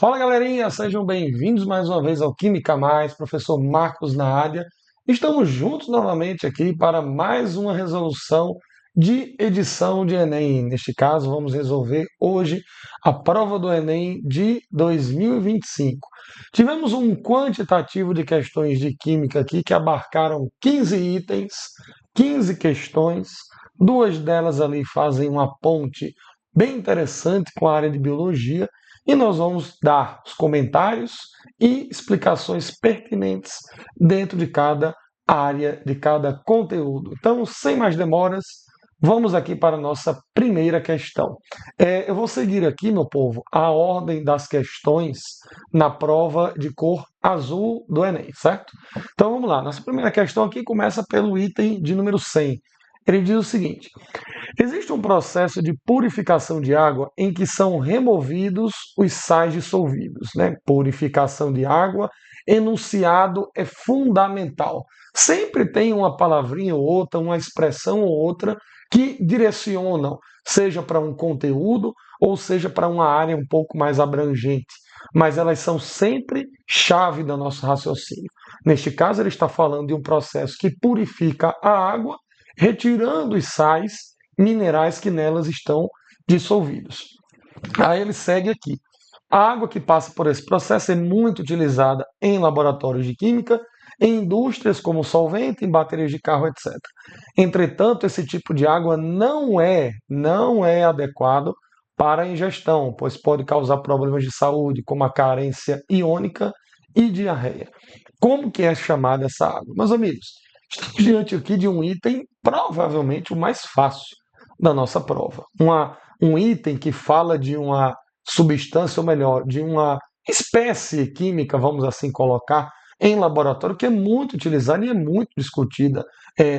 Fala galerinha, sejam bem-vindos mais uma vez ao Química Mais, professor Marcos na área. Estamos juntos novamente aqui para mais uma resolução de edição de Enem. Neste caso, vamos resolver hoje a prova do Enem de 2025. Tivemos um quantitativo de questões de Química aqui que abarcaram 15 itens, 15 questões. Duas delas ali fazem uma ponte bem interessante com a área de Biologia. E nós vamos dar os comentários e explicações pertinentes dentro de cada área, de cada conteúdo. Então, sem mais demoras, vamos aqui para a nossa primeira questão. Eu vou seguir aqui, meu povo, a ordem das questões na prova de cor azul do Enem, certo? Então, vamos lá. Nossa primeira questão aqui começa pelo item de número 100. Ele diz o seguinte: existe um processo de purificação de água em que são removidos os sais dissolvidos, né? Purificação de água, enunciado é fundamental. Sempre tem uma palavrinha ou outra, uma expressão ou outra que direcionam, seja para um conteúdo ou seja para uma área um pouco mais abrangente, mas elas são sempre chave do nosso raciocínio. Neste caso, ele está falando de um processo que purifica a água, retirando os sais minerais que nelas estão dissolvidos. Aí ele segue aqui. A água que passa por esse processo é muito utilizada em laboratórios de química, em indústrias como solvente, em baterias de carro, etc. Entretanto, esse tipo de água não é adequado para a ingestão, pois pode causar problemas de saúde, como a carência iônica e diarreia. Como que é chamada essa água? Meus amigos, estamos diante aqui de um item provavelmente o mais fácil da nossa prova. Um item que fala de uma substância, ou melhor, de uma espécie química, vamos assim colocar, em laboratório, que é muito utilizada e é muito discutida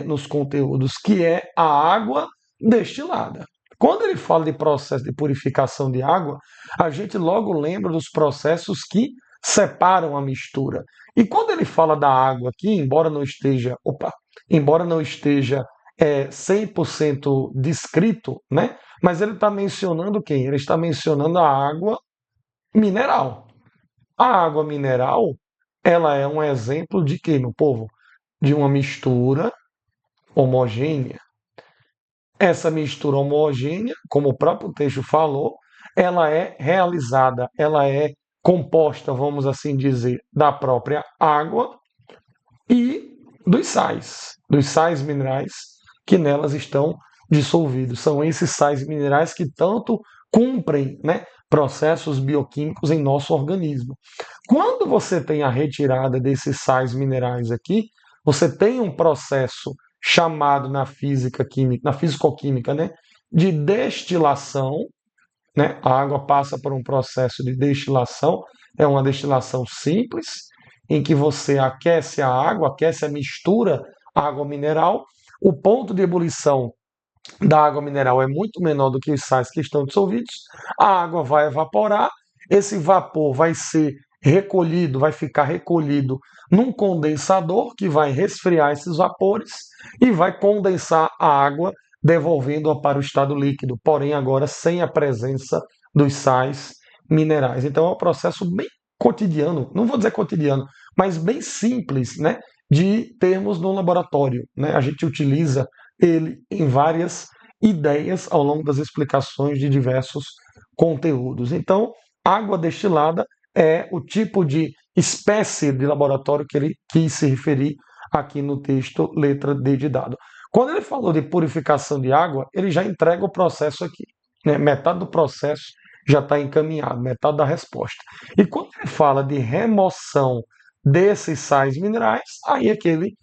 nos conteúdos, que é a água destilada. Quando ele fala de processo de purificação de água, a gente logo lembra dos processos que separam a mistura. E quando ele fala da água aqui, embora não esteja 100% descrito, né? Mas ele está mencionando quem? Ele está mencionando a água mineral. A água mineral, ela é um exemplo de quê, meu povo? De uma mistura homogênea. Essa mistura homogênea, como o próprio texto falou, ela é realizada, ela é composta, vamos assim dizer, da própria água e dos sais minerais que nelas estão dissolvidos. São esses sais minerais que tanto cumprem, né, processos bioquímicos em nosso organismo. Quando você tem a retirada desses sais minerais aqui, você tem um processo chamado na física química, na fisicoquímica, né, de destilação, né? A água passa por um processo de destilação, é uma destilação simples, em que você aquece a água, aquece a mistura água mineral. O ponto de ebulição da água mineral é muito menor do que os sais que estão dissolvidos. A água vai evaporar, esse vapor vai ser recolhido, vai ficar recolhido num condensador que vai resfriar esses vapores e vai condensar a água, devolvendo-a para o estado líquido, porém agora sem a presença dos sais minerais. Então é um processo bem cotidiano, não vou dizer cotidiano, mas bem simples, né, de termos no laboratório, né? A gente utiliza ele em várias ideias ao longo das explicações de diversos conteúdos. Então, água destilada é o tipo de espécie de laboratório que ele quis se referir aqui no texto, letra D de dado. Quando ele falou de purificação de água, ele já entrega o processo aqui, né? Metade do processo já está encaminhado, metade da resposta. E quando ele fala de remoção desses sais minerais, aí é que ele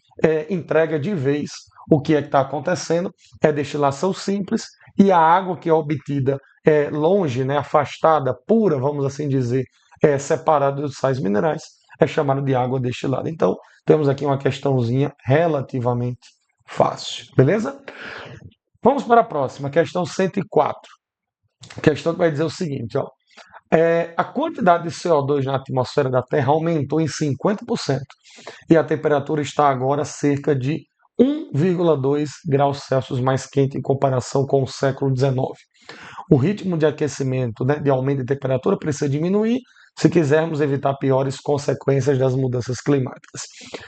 entrega de vez o que é que está acontecendo, é destilação simples, e a água que é obtida longe, né, afastada, pura, vamos assim dizer, separada dos sais minerais, é chamada de água destilada. Então, temos aqui uma questãozinha relativamente fácil, beleza? Vamos para a próxima, questão 104. Questão que vai dizer o seguinte, ó. A quantidade de CO2 na atmosfera da Terra aumentou em 50% e a temperatura está agora cerca de 1,2 graus Celsius mais quente em comparação com o século XIX. o ritmo de aquecimento, né, de aumento de temperatura precisa diminuir se quisermos evitar piores consequências das mudanças climáticas.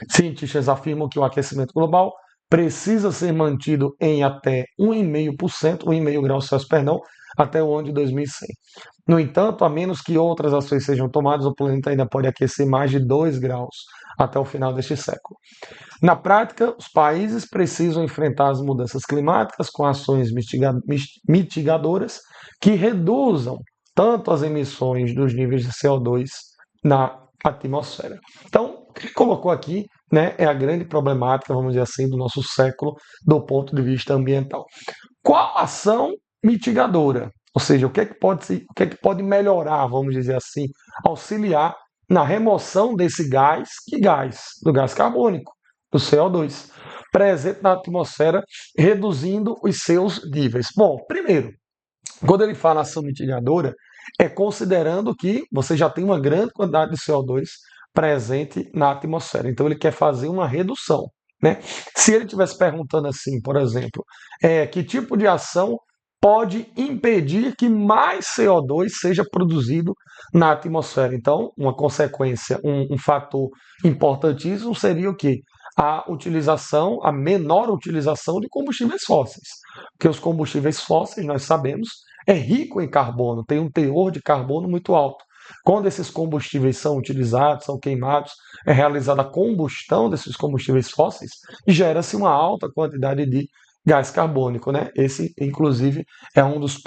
Cientistas afirmam que o aquecimento global precisa ser mantido em até 1,5%, 1,5 graus Celsius, perdão, até o ano de 2100. No entanto, a menos que outras ações sejam tomadas, o planeta ainda pode aquecer mais de 2 graus até o final deste século. Na prática, os países precisam enfrentar as mudanças climáticas com ações mitigadoras que reduzam tanto as emissões dos níveis de CO2 na atmosfera. Então, o que colocou aqui, né, é a grande problemática, vamos dizer assim, do nosso século do ponto de vista ambiental. Qual ação mitigadora? Ou seja, o que é que pode melhorar, vamos dizer assim, auxiliar na remoção desse gás, do gás carbônico, do CO2, presente na atmosfera, reduzindo os seus níveis. Bom, primeiro, quando ele fala ação mitigadora, é considerando que você já tem uma grande quantidade de CO2 presente na atmosfera. Então ele quer fazer uma redução, né? Se ele estivesse perguntando assim, por exemplo, que tipo de ação pode impedir que mais CO2 seja produzido na atmosfera? Então, uma consequência, um fator importantíssimo seria o quê? A menor utilização de combustíveis fósseis. Porque os combustíveis fósseis, nós sabemos, é rico em carbono, tem um teor de carbono muito alto. Quando esses combustíveis são utilizados, são queimados, é realizada a combustão desses combustíveis fósseis e gera-se uma alta quantidade de gás carbônico, né? Esse, inclusive, é uma das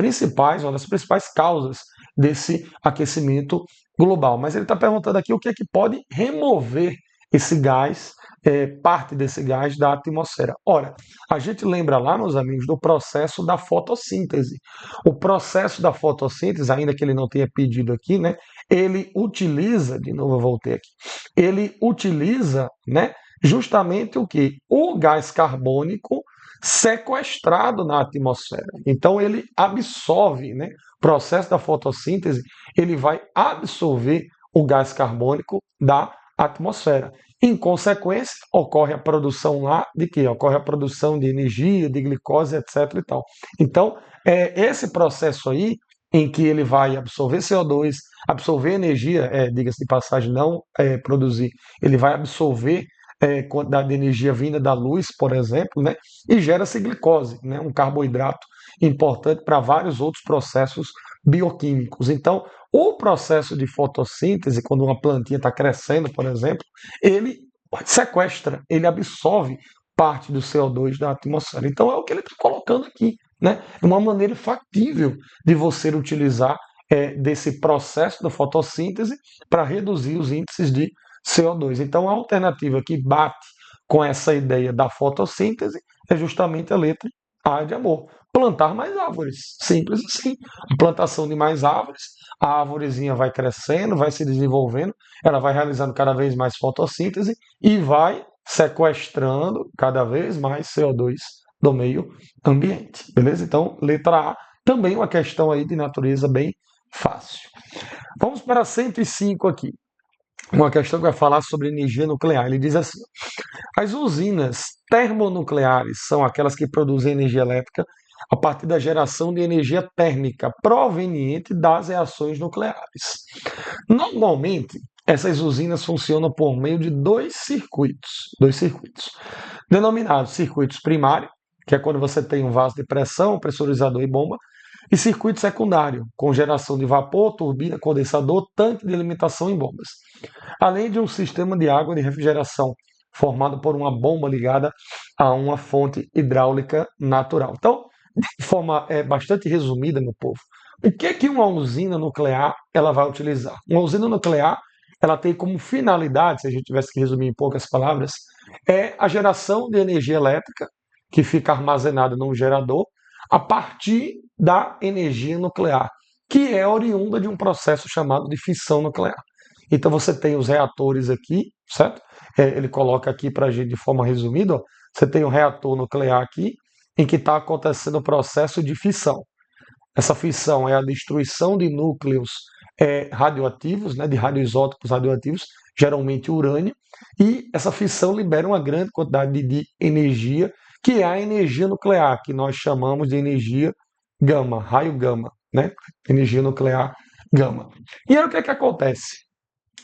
principais causas desse aquecimento global. Mas ele está perguntando aqui o que é que pode remover esse gás, parte desse gás da atmosfera. Ora, a gente lembra lá, meus amigos, do processo da fotossíntese. O processo da fotossíntese, ainda que ele não tenha pedido aqui, né? Ele utiliza, de novo eu voltei aqui, ele utiliza, né, justamente o que? O gás carbônico sequestrado na atmosfera. Então ele absorve, né? O processo da fotossíntese, ele vai absorver o gás carbônico da atmosfera. Em consequência, ocorre a produção lá de quê? Ocorre a produção de energia, de glicose, etc. e tal. Então, esse processo aí, em que ele vai absorver CO2, absorver energia, diga-se de passagem, não produzir, ele vai absorver quantidade de energia vinda da luz, por exemplo, né? E gera-se glicose, né? Um carboidrato importante para vários outros processos bioquímicos. Então, o processo de fotossíntese, quando uma plantinha está crescendo, por exemplo, ele sequestra, ele absorve parte do CO2 da atmosfera. Então é o que ele está colocando aqui, né? É uma maneira factível de você utilizar desse processo da fotossíntese para reduzir os índices de CO2. Então a alternativa que bate com essa ideia da fotossíntese é justamente a letra A de amor. Plantar mais árvores. Simples assim. A plantação de mais árvores, a árvorezinha vai crescendo, vai se desenvolvendo, ela vai realizando cada vez mais fotossíntese e vai sequestrando cada vez mais CO2 do meio ambiente. Beleza? Então, letra A, também uma questão aí de natureza bem fácil. Vamos para 105 aqui. Uma questão que vai falar sobre energia nuclear. Ele diz assim: as usinas termonucleares são aquelas que produzem energia elétrica a partir da geração de energia térmica proveniente das reações nucleares. Normalmente, essas usinas funcionam por meio de dois circuitos, denominados circuitos primário, que é quando você tem um vaso de pressão, pressurizador e bomba, e circuito secundário, com geração de vapor, turbina, condensador, tanque de alimentação e bombas, além de um sistema de água de refrigeração formado por uma bomba ligada a uma fonte hidráulica natural. Então, de forma bastante resumida, meu povo, o que uma usina nuclear ela vai utilizar? Uma usina nuclear ela tem como finalidade, se a gente tivesse que resumir em poucas palavras, é a geração de energia elétrica que fica armazenada num gerador a partir da energia nuclear, que é oriunda de um processo chamado de fissão nuclear. Então você tem os reatores aqui, certo? Ele coloca aqui para a gente de forma resumida, ó, você tem um reator nuclear aqui, em que está acontecendo o processo de fissão. Essa fissão é a destruição de núcleos radioativos, né, de radioisótopos radioativos, geralmente urânio, e essa fissão libera uma grande quantidade de energia, que é a energia nuclear, que nós chamamos de energia gama, raio gama. né? Energia nuclear gama. E aí o que é que acontece?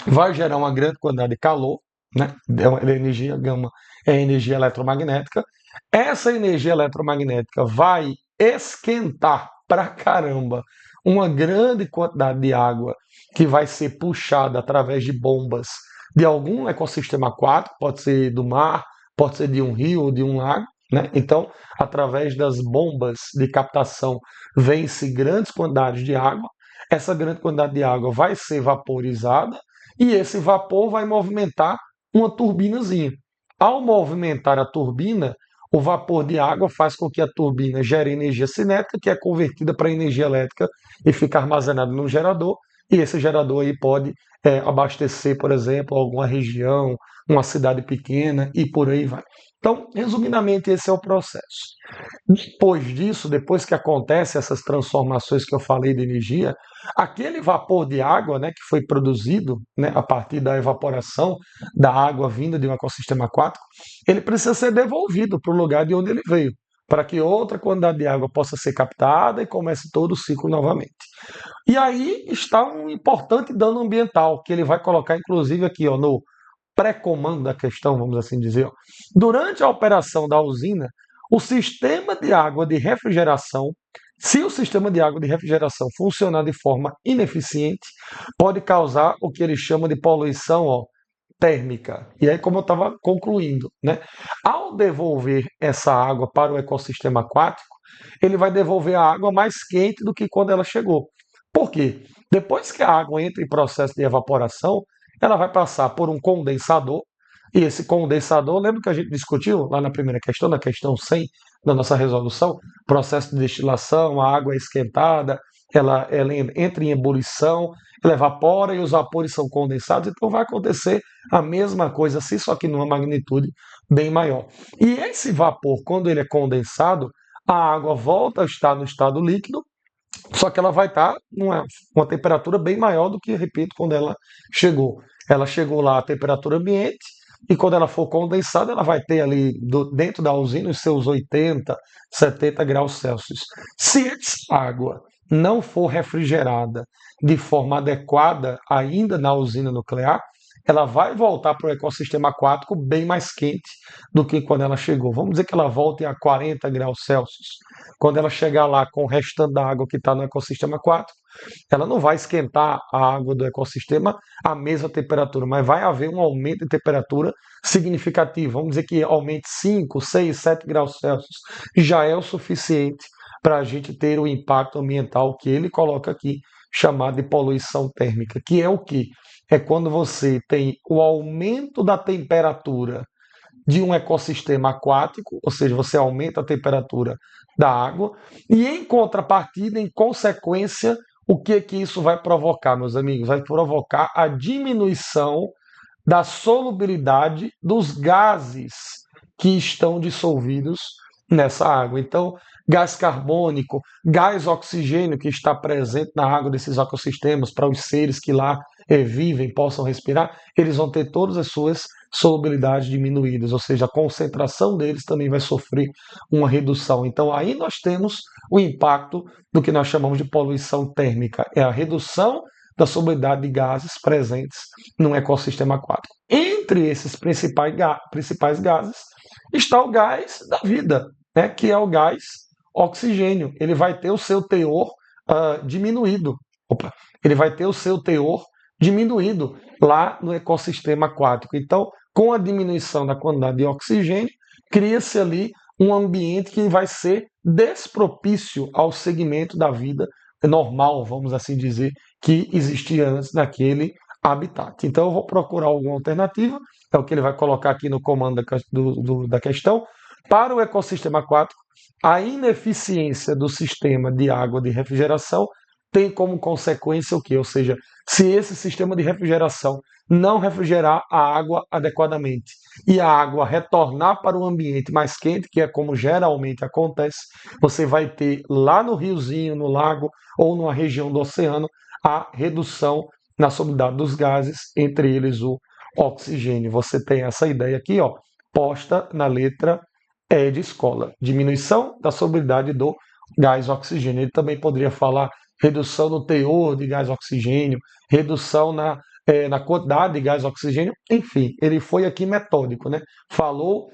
Vai gerar uma grande quantidade de calor, né? A energia gama é energia eletromagnética. Essa energia eletromagnética vai esquentar pra caramba uma grande quantidade de água que vai ser puxada através de bombas de algum ecossistema aquático, pode ser do mar, pode ser de um rio ou de um lago, né? Então, através das bombas de captação, vem-se grandes quantidades de água. Essa grande quantidade de água vai ser vaporizada e esse vapor vai movimentar uma turbinazinha. Ao movimentar a turbina, o vapor de água faz com que a turbina gere energia cinética, que é convertida para energia elétrica e fica armazenada no gerador. E esse gerador aí pode abastecer, por exemplo, alguma região, uma cidade pequena e por aí vai. Então, resumidamente, esse é o processo. Depois disso, depois que acontecem essas transformações que eu falei de energia, aquele vapor de água, né, que foi produzido, né, a partir da evaporação da água vinda de um ecossistema aquático, ele precisa ser devolvido para o lugar de onde ele veio, para que outra quantidade de água possa ser captada e comece todo o ciclo novamente. E aí está um importante dano ambiental, que ele vai colocar, inclusive, aqui ó, no pré-comando da questão, vamos assim dizer. Ó. Durante a operação da usina, o sistema de água de refrigeração, se o sistema de água de refrigeração funcionar de forma ineficiente, pode causar o que eles chamam de poluição térmica. E aí, como eu estava concluindo, né? Ao devolver essa água para o ecossistema aquático, ele vai devolver a água mais quente do que quando ela chegou. Por quê? Depois que a água entra em processo de evaporação, ela vai passar por um condensador, e esse condensador, lembra que a gente discutiu lá na primeira questão, na questão 100 da nossa resolução, processo de destilação, a água é esquentada, ela entra em ebulição, ela evapora e os vapores são condensados, então vai acontecer a mesma coisa assim, só que numa magnitude bem maior. E esse vapor, quando ele é condensado, a água volta a estar no estado líquido, só que ela vai estar numa uma temperatura bem maior do que, repito, quando ela chegou. Ela chegou lá a temperatura ambiente, e quando ela for condensada, ela vai ter ali dentro da usina os seus 80, 70 graus Celsius. Se essa água não for refrigerada de forma adequada ainda na usina nuclear, ela vai voltar para o ecossistema aquático bem mais quente do que quando ela chegou. Vamos dizer que ela volte a 40 graus Celsius. Quando ela chegar lá com o restante da água que está no ecossistema aquático, ela não vai esquentar a água do ecossistema à mesma temperatura, mas vai haver um aumento de temperatura significativo. Vamos dizer que aumente 5, 6, 7 graus Celsius. Já é o suficiente para a gente ter o impacto ambiental que ele coloca aqui, chamado de poluição térmica, que é o que? É quando você tem o aumento da temperatura de um ecossistema aquático, ou seja, você aumenta a temperatura da água, e em contrapartida, em consequência, o que isso vai provocar, meus amigos? Vai provocar a diminuição da solubilidade dos gases que estão dissolvidos nessa água. Então, gás carbônico, gás oxigênio que está presente na água desses ecossistemas para os seres que lá vivem, possam respirar, eles vão ter todas as suas solubilidades diminuídas, ou seja, a concentração deles também vai sofrer uma redução. Então, aí nós temos o impacto do que nós chamamos de poluição térmica, é a redução da solubilidade de gases presentes num ecossistema aquático. Entre esses principais gases está o gás da vida, né, que é o gás oxigênio. Ele vai ter o seu teor diminuído. Ele vai ter o seu teor diminuído lá no ecossistema aquático. Então, com a diminuição da quantidade de oxigênio, cria-se ali um ambiente que vai ser despropício ao segmento da vida normal, vamos assim dizer, que existia antes naquele habitat. Então, eu vou procurar alguma alternativa, é o que ele vai colocar aqui no comando da questão. Para o ecossistema aquático, a ineficiência do sistema de água de refrigeração tem como consequência o quê? Ou seja, se esse sistema de refrigeração não refrigerar a água adequadamente e a água retornar para o ambiente mais quente, que é como geralmente acontece, você vai ter lá no riozinho, no lago ou numa região do oceano a redução na solubilidade dos gases, entre eles o oxigênio. Você tem essa ideia aqui, ó, posta na letra E de escola. Diminuição da solubilidade do gás oxigênio. Ele também poderia falar redução no teor de gás oxigênio, redução na quantidade de gás oxigênio, enfim, ele foi aqui metódico, né? Falou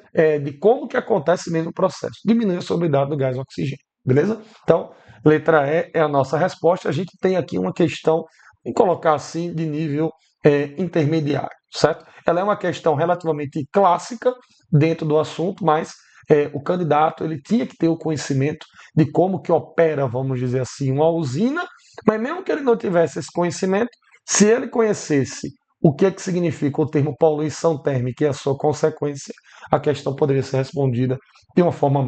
de como que acontece mesmo o processo, diminui a solubilidade do gás oxigênio, beleza? Então, letra E é a nossa resposta. A gente tem aqui uma questão, vamos colocar assim, de nível intermediário, certo? Ela é uma questão relativamente clássica dentro do assunto, mas o candidato ele tinha que ter o conhecimento de como que opera, vamos dizer assim, uma usina, mas mesmo que ele não tivesse esse conhecimento, se ele conhecesse o que é que significa o termo poluição térmica e a sua consequência, a questão poderia ser respondida de uma forma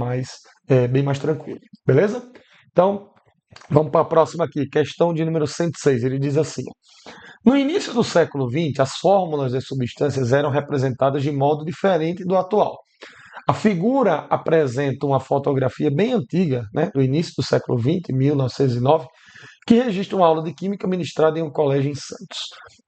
bem mais tranquila, beleza? Então, vamos para a próxima aqui, questão de número 106. Ele diz assim: no início do século XX, as fórmulas das substâncias eram representadas de modo diferente do atual. A figura apresenta uma fotografia bem antiga, né, do início do século XX, 1909, que registra uma aula de química ministrada em um colégio em Santos.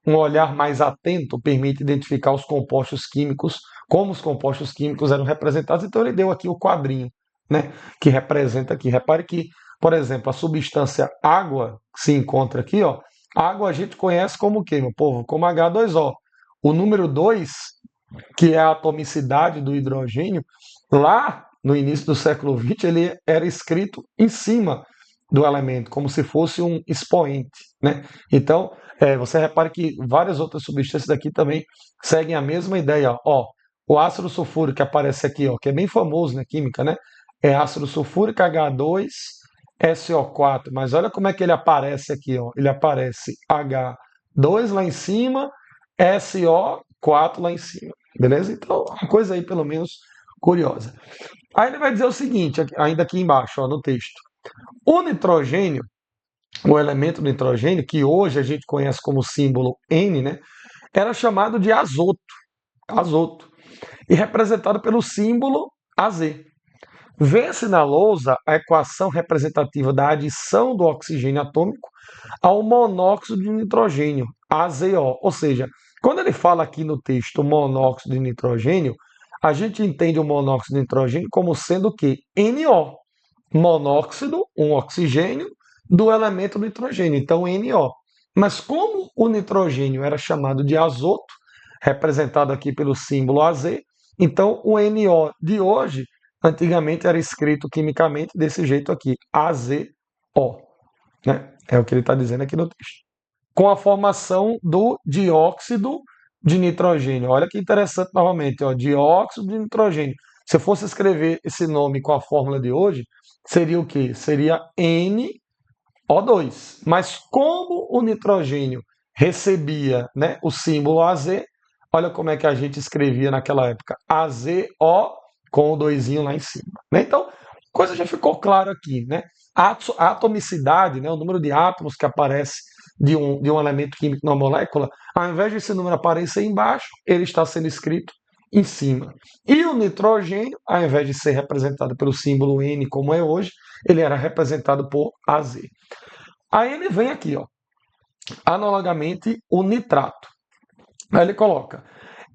Um olhar mais atento permite identificar os compostos químicos, como os compostos químicos eram representados. Então ele deu aqui o quadrinho, né, que representa aqui. Repare que, por exemplo, a substância água que se encontra aqui, ó, água a gente conhece como o quê, meu povo? Como H2O. O número 2, que é a atomicidade do hidrogênio, lá no início do século XX, ele era escrito em cima do elemento, como se fosse um expoente, né? Então, você repare que várias outras substâncias aqui também seguem a mesma ideia. Ó, o ácido sulfúrico que aparece aqui, ó, que é bem famoso na química, né? É ácido sulfúrico H2SO4, mas olha como é que ele aparece aqui, ó. Ele aparece H2 lá em cima, SO4 lá em cima, beleza? Então, uma coisa aí pelo menos curiosa. Aí ele vai dizer o seguinte, ainda aqui embaixo, ó, no texto. O nitrogênio, o elemento nitrogênio, que hoje a gente conhece como símbolo N, né, era chamado de azoto, e representado pelo símbolo Az. Vê-se na lousa a equação representativa da adição do oxigênio atômico ao monóxido de nitrogênio, AZO. Ou seja, quando ele fala aqui no texto monóxido de nitrogênio, a gente entende o monóxido de nitrogênio como sendo o quê? NO. Monóxido, um oxigênio, do elemento nitrogênio, então NO. Mas como o nitrogênio era chamado de azoto, representado aqui pelo símbolo Az, então o NO de hoje, antigamente era escrito quimicamente desse jeito aqui, AZO. Né? É o que ele está dizendo aqui no texto. Com a formação do dióxido de nitrogênio. Olha que interessante novamente, ó, dióxido de nitrogênio. Se eu fosse escrever esse nome com a fórmula de hoje, seria o quê? Seria NO2. Mas como o nitrogênio recebia, né, o símbolo AZ, olha como é que a gente escrevia naquela época. AZO com o doisinho lá em cima. Né? Então, a coisa já ficou clara aqui. Né? A atomicidade, né, o número de átomos que aparece de um elemento químico na molécula, ao invés desse número aparecer embaixo, ele está sendo escrito em cima. E o nitrogênio, ao invés de ser representado pelo símbolo N, como é hoje, ele era representado por AZ. Aí ele vem aqui, ó, analogamente, o nitrato. Aí ele coloca: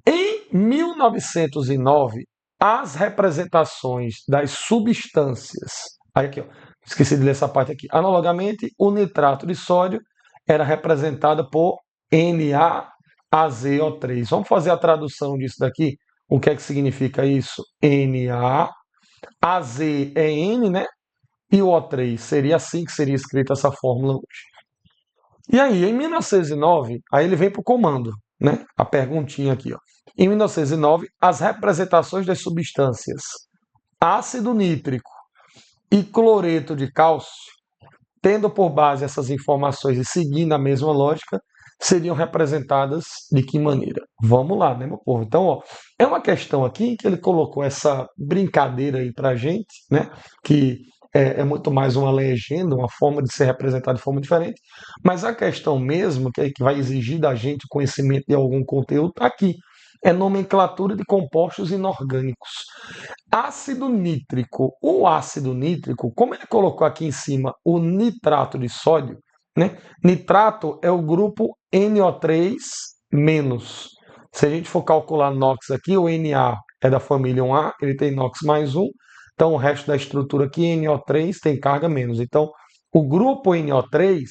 em 1909, as representações das substâncias. Aí aqui, ó, esqueci de ler essa parte aqui. Analogamente, o nitrato de sódio era representado por NaAzO3. Vamos fazer a tradução disso daqui? O que é que significa isso? Na, Az é N, né? E o O3. Seria assim que seria escrita essa fórmula hoje. E aí, em 1909, aí ele vem para o comando, né? A perguntinha aqui, ó. Em 1909, as representações das substâncias ácido nítrico e cloreto de cálcio, tendo por base essas informações e seguindo a mesma lógica, seriam representadas de que maneira? Vamos lá, né, meu povo? Então, ó, é uma questão aqui que ele colocou essa brincadeira aí pra gente, né? Que é muito mais uma legenda, uma forma de ser representado de forma diferente, mas a questão mesmo, que vai exigir da gente o conhecimento de algum conteúdo, está aqui. É nomenclatura de compostos inorgânicos. Ácido nítrico. O ácido nítrico, como ele colocou aqui em cima o nitrato de sódio, né? Nitrato é o grupo NO3-. Se a gente for calcular NOx aqui, o Na é da família 1A, ele tem NOx mais 1. Então o resto da estrutura aqui, NO3, tem carga menos. Então o grupo NO3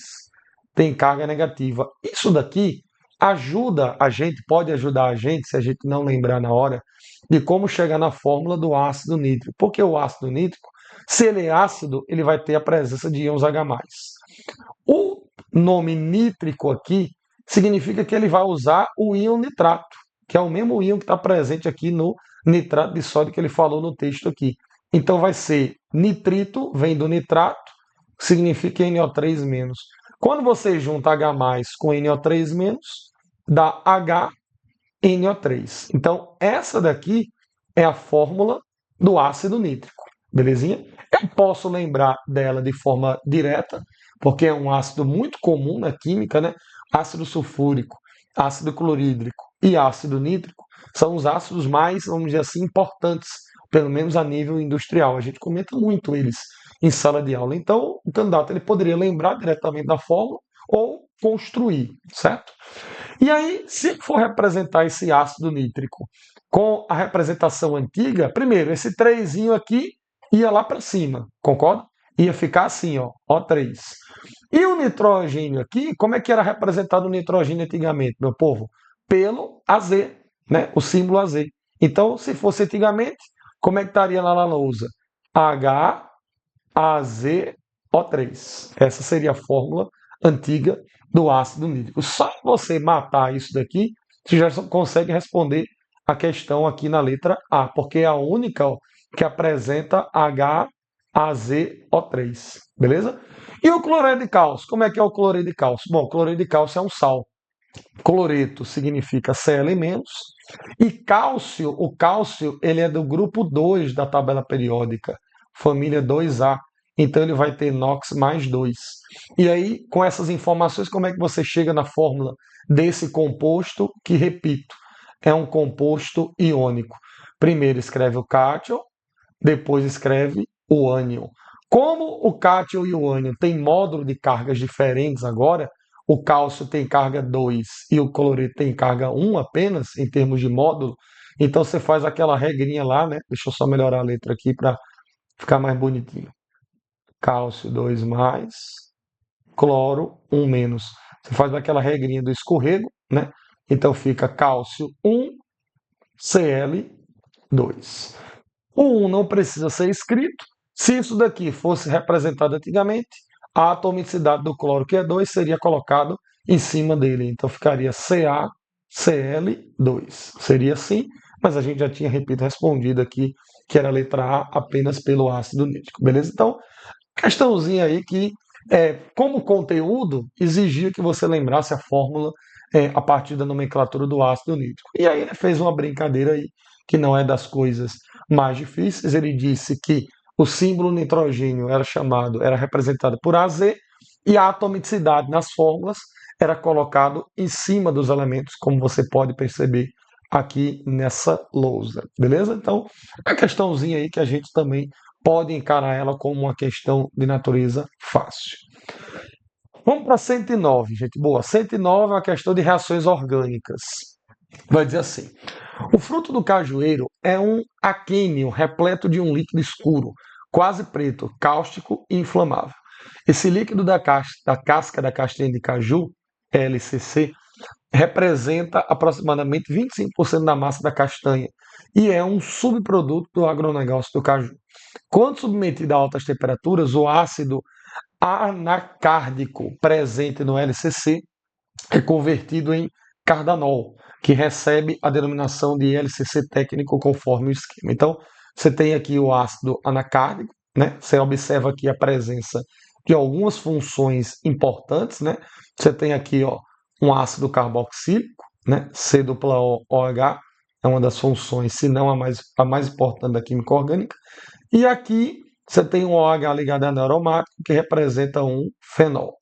tem carga negativa. Isso daqui ajuda a gente, pode ajudar a gente, se a gente não lembrar na hora, de como chegar na fórmula do ácido nítrico. Porque o ácido nítrico, se ele é ácido, ele vai ter a presença de íons H+. O nome nítrico aqui significa que ele vai usar o íon nitrato, que é o mesmo íon que está presente aqui no nitrato de sódio que ele falou no texto aqui. Então vai ser nitrito, vem do nitrato, significa NO3-. Quando você junta H+ com NO3-, dá HNO3. Então essa daqui é a fórmula do ácido nítrico, belezinha? Eu posso lembrar dela de forma direta, porque é um ácido muito comum na química, né? Ácido sulfúrico, ácido clorídrico e ácido nítrico são os ácidos mais, vamos dizer assim, importantes, pelo menos a nível industrial. A gente comenta muito eles em sala de aula. Então, o candidato ele poderia lembrar diretamente da fórmula ou construir, certo? E aí, se for representar esse ácido nítrico com a representação antiga, primeiro, esse 3 aqui ia lá para cima, concorda? Ia ficar assim, ó, O3. E o nitrogênio aqui, como é que era representado o nitrogênio antigamente, meu povo? Pelo AZ, né? O símbolo AZ. Então, se fosse antigamente, como é que estaria lá na lousa? HAZO3. Essa seria a fórmula antiga do ácido nítrico. Só você matar isso daqui, você já consegue responder a questão aqui na letra A, porque é a única que apresenta HAZO3, beleza? E o cloreto de cálcio? Como é que é o cloreto de cálcio? Bom, o cloreto de cálcio é um sal. Cloreto significa Cl-, e cálcio, o cálcio, ele é do grupo 2 da tabela periódica, família 2A. Então ele vai ter NOx mais 2. E aí, com essas informações, como é que você chega na fórmula desse composto, que, repito, é um composto iônico? Primeiro escreve o cátion, depois escreve o ânion. Como o cátion e o ânion têm módulo de cargas diferentes agora, o cálcio tem carga 2 e o cloreto tem carga 1 apenas, em termos de módulo, então você faz aquela regrinha lá, né? Deixa eu só melhorar a letra aqui para ficar mais bonitinho. Cálcio 2 mais, cloro 1 menos. Você faz aquela regrinha do escorrego, né? Então fica cálcio 1, Cl2. O 1 não precisa ser escrito. Se isso daqui fosse representado antigamente, a atomicidade do cloro, que é 2, seria colocado em cima dele. Então ficaria CaCl2. Seria assim, mas a gente já tinha, repito, respondido aqui que era a letra A apenas pelo ácido nítrico. Beleza? Então, questãozinha aí que, como conteúdo, exigia que você lembrasse a fórmula a partir da nomenclatura do ácido nítrico. E aí ele fez uma brincadeira aí, que não é das coisas mais difíceis. Ele disse que o símbolo nitrogênio era representado por AZ e a atomicidade nas fórmulas era colocado em cima dos elementos, como você pode perceber aqui nessa lousa, beleza? Então, é uma questãozinha aí que a gente também pode encarar ela como uma questão de natureza fácil. Vamos para 109, gente. Boa. 109 é uma questão de reações orgânicas. Vai dizer assim: o fruto do cajueiro é um aquênio repleto de um líquido escuro, quase preto, cáustico e inflamável. Esse líquido da casca da castanha de caju, LCC, representa aproximadamente 25% da massa da castanha e é um subproduto do agronegócio do caju. Quando submetido a altas temperaturas, o ácido anacárdico presente no LCC é convertido em cardanol, que recebe a denominação de LCC técnico conforme o esquema. Então, você tem aqui o ácido anacárdico, né? Você observa aqui a presença de algumas funções importantes, né? Você tem aqui, ó, um ácido carboxílico, né? C-OH é uma das funções, se não a mais importante da química orgânica. E aqui você tem um OH ligado a aromático, que representa um fenol.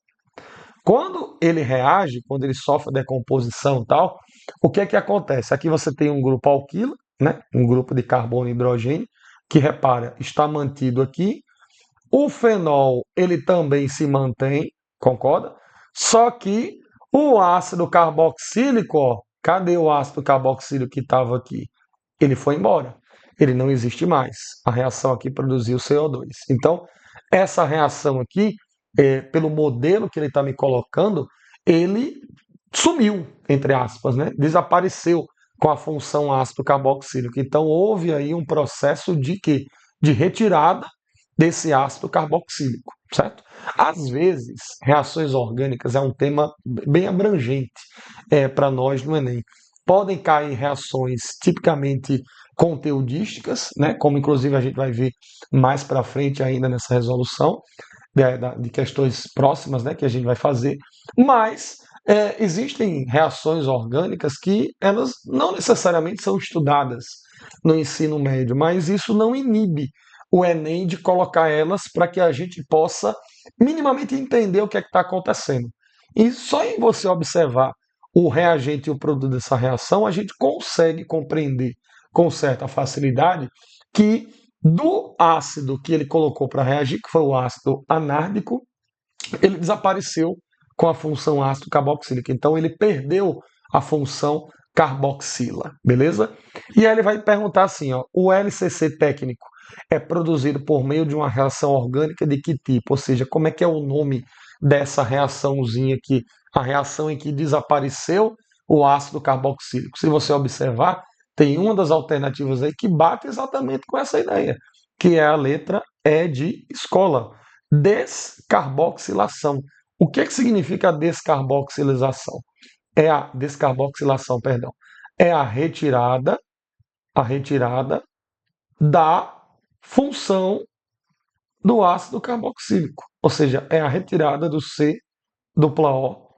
Quando ele reage, quando ele sofre decomposição e tal, o que é que acontece? Aqui você tem um grupo alquilo, né? Um grupo de carbono e hidrogênio, que, repara, está mantido aqui. O fenol, ele também se mantém, concorda? Só que o ácido carboxílico, ó, cadê o ácido carboxílico que estava aqui? Ele foi embora. Ele não existe mais. A reação aqui produziu CO2. Então, essa reação aqui pelo modelo que ele está me colocando, ele sumiu, entre aspas, né? Desapareceu com a função ácido carboxílico. Então houve aí um processo de quê? De retirada desse ácido carboxílico, certo? Às vezes, reações orgânicas é um tema bem abrangente para nós no Enem. Podem cair reações tipicamente conteudísticas, né, como inclusive a gente vai ver mais para frente ainda nessa resolução de questões próximas, né, que a gente vai fazer, mas existem reações orgânicas que elas não necessariamente são estudadas no ensino médio, mas isso não inibe o Enem de colocar elas para que a gente possa minimamente entender o que é que está acontecendo. E só em você observar o reagente e o produto dessa reação, a gente consegue compreender com certa facilidade que do ácido que ele colocou para reagir, que foi o ácido anárdico, ele desapareceu com a função ácido carboxílico. Então ele perdeu a função carboxila, beleza? E aí ele vai perguntar assim, ó, o LCC técnico é produzido por meio de uma reação orgânica de que tipo? Ou seja, como é que é o nome dessa reaçãozinha aqui? A reação em que desapareceu o ácido carboxílico. Se você observar, tem uma das alternativas aí que bate exatamente com essa ideia, que é a letra E de escola. Descarboxilação. O que significa a descarboxilação? É a descarboxilação, perdão. É a retirada da função do ácido carboxílico, ou seja, é a retirada do C dupla O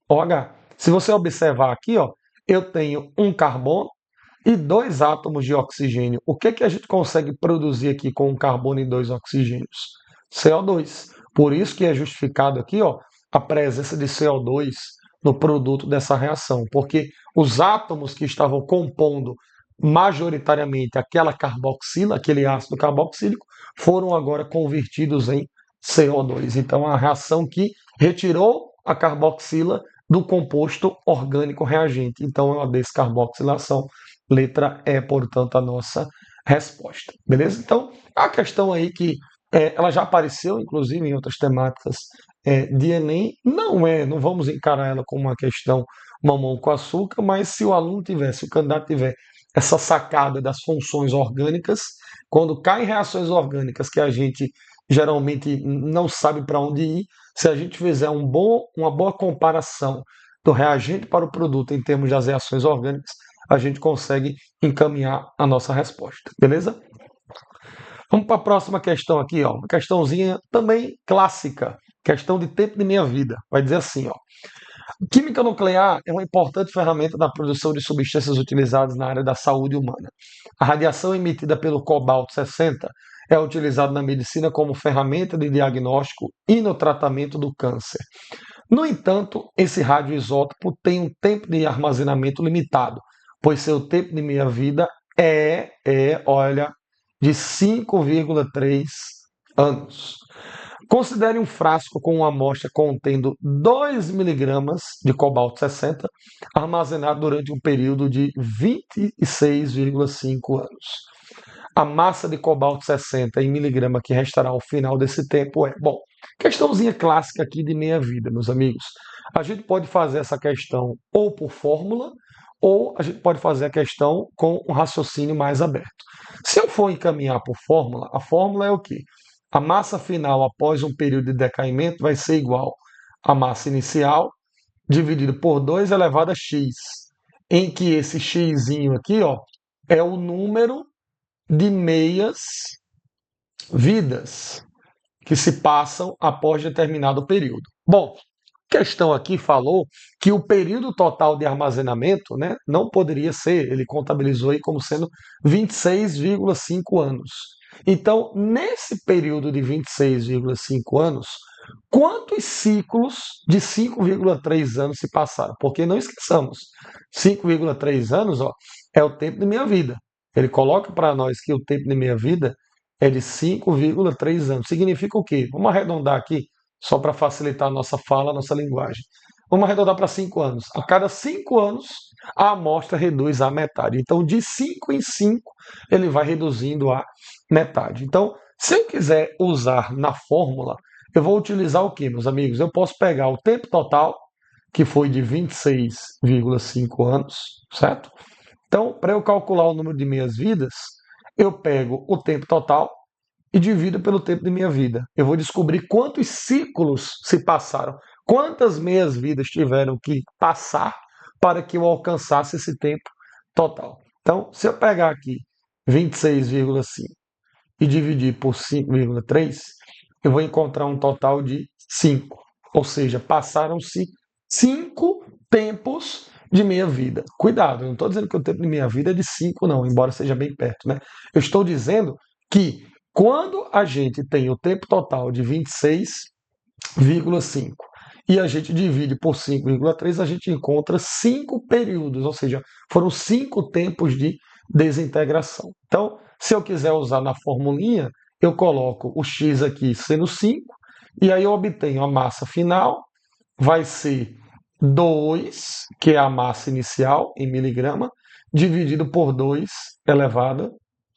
OH. Se você observar aqui, ó, eu tenho um carbono e dois átomos de oxigênio. O que a gente consegue produzir aqui com um carbono e dois oxigênios? CO2. Por isso que é justificado aqui, ó, a presença de CO2 no produto dessa reação, porque os átomos que estavam compondo majoritariamente aquela carboxila, aquele ácido carboxílico, foram agora convertidos em CO2. Então, a reação que retirou a carboxila do composto orgânico reagente. Então, é uma descarboxilação. Letra E, portanto, a nossa resposta. Beleza? Então, a questão aí que ela já apareceu, inclusive, em outras temáticas de Enem. Não vamos encarar ela como uma questão mamão com açúcar, mas se o aluno tiver, se o candidato tiver essa sacada das funções orgânicas, quando caem reações orgânicas que a gente geralmente não sabe para onde ir, se a gente fizer uma boa comparação do reagente para o produto em termos das reações orgânicas, a gente consegue encaminhar a nossa resposta, beleza? Vamos para a próxima questão aqui, ó, uma questãozinha também clássica, questão de tempo de minha vida. Vai dizer assim, ó, química nuclear é uma importante ferramenta na produção de substâncias utilizadas na área da saúde humana. A radiação emitida pelo cobalto-60 é utilizada na medicina como ferramenta de diagnóstico e no tratamento do câncer. No entanto, esse radioisótopo tem um tempo de armazenamento limitado, pois seu tempo de meia-vida olha, de 5,3 anos. Considere um frasco com uma amostra contendo 2 miligramas de cobalto-60, armazenado durante um período de 26,5 anos. A massa de cobalto-60 em miligrama que restará ao final desse tempo é... Bom, questãozinha clássica aqui de meia-vida, meus amigos. A gente pode fazer essa questão ou por fórmula, ou a gente pode fazer a questão com um raciocínio mais aberto. Se eu for encaminhar por fórmula, a fórmula é o quê? A massa final após um período de decaimento vai ser igual à massa inicial dividido por 2 elevado a x, em que esse x aqui, ó, é o número de meias vidas que se passam após determinado período. Bom, a questão aqui falou que o período total de armazenamento, né, não poderia ser, ele contabilizou aí como sendo 26,5 anos. Então, nesse período de 26,5 anos, quantos ciclos de 5,3 anos se passaram? Porque não esqueçamos, 5,3 anos, ó, é o tempo de minha vida. Ele coloca para nós que o tempo de minha vida é de 5,3 anos. Significa o quê? Vamos arredondar aqui, só para facilitar a nossa fala, a nossa linguagem. Vamos arredondar para 5 anos. A cada 5 anos, a amostra reduz à metade. Então, de 5 em 5, ele vai reduzindo a metade. Então, se eu quiser usar na fórmula eu vou utilizar o quê, meus amigos? Eu posso pegar o tempo total, que foi de 26,5 anos, certo? Então, para eu calcular o número de meias-vidas, eu pego o tempo total e divido pelo tempo de minha vida. Eu vou descobrir quantos ciclos se passaram, quantas meias-vidas tiveram que passar para que eu alcançasse esse tempo total. Então, se eu pegar aqui 26,5 e dividir por 5,3, eu vou encontrar um total de 5. Ou seja, passaram-se 5 tempos de minha vida. Cuidado, eu não estou dizendo que o tempo de minha vida é de 5, não, embora seja bem perto, né? Eu estou dizendo que quando a gente tem o tempo total de 26,5 e a gente divide por 5,3, a gente encontra 5 períodos, ou seja, foram 5 tempos de desintegração. Então, se eu quiser usar na formulinha, eu coloco o x aqui sendo 5, e aí eu obtenho a massa final, vai ser 2, que é a massa inicial em miligrama, dividido por 2 elevado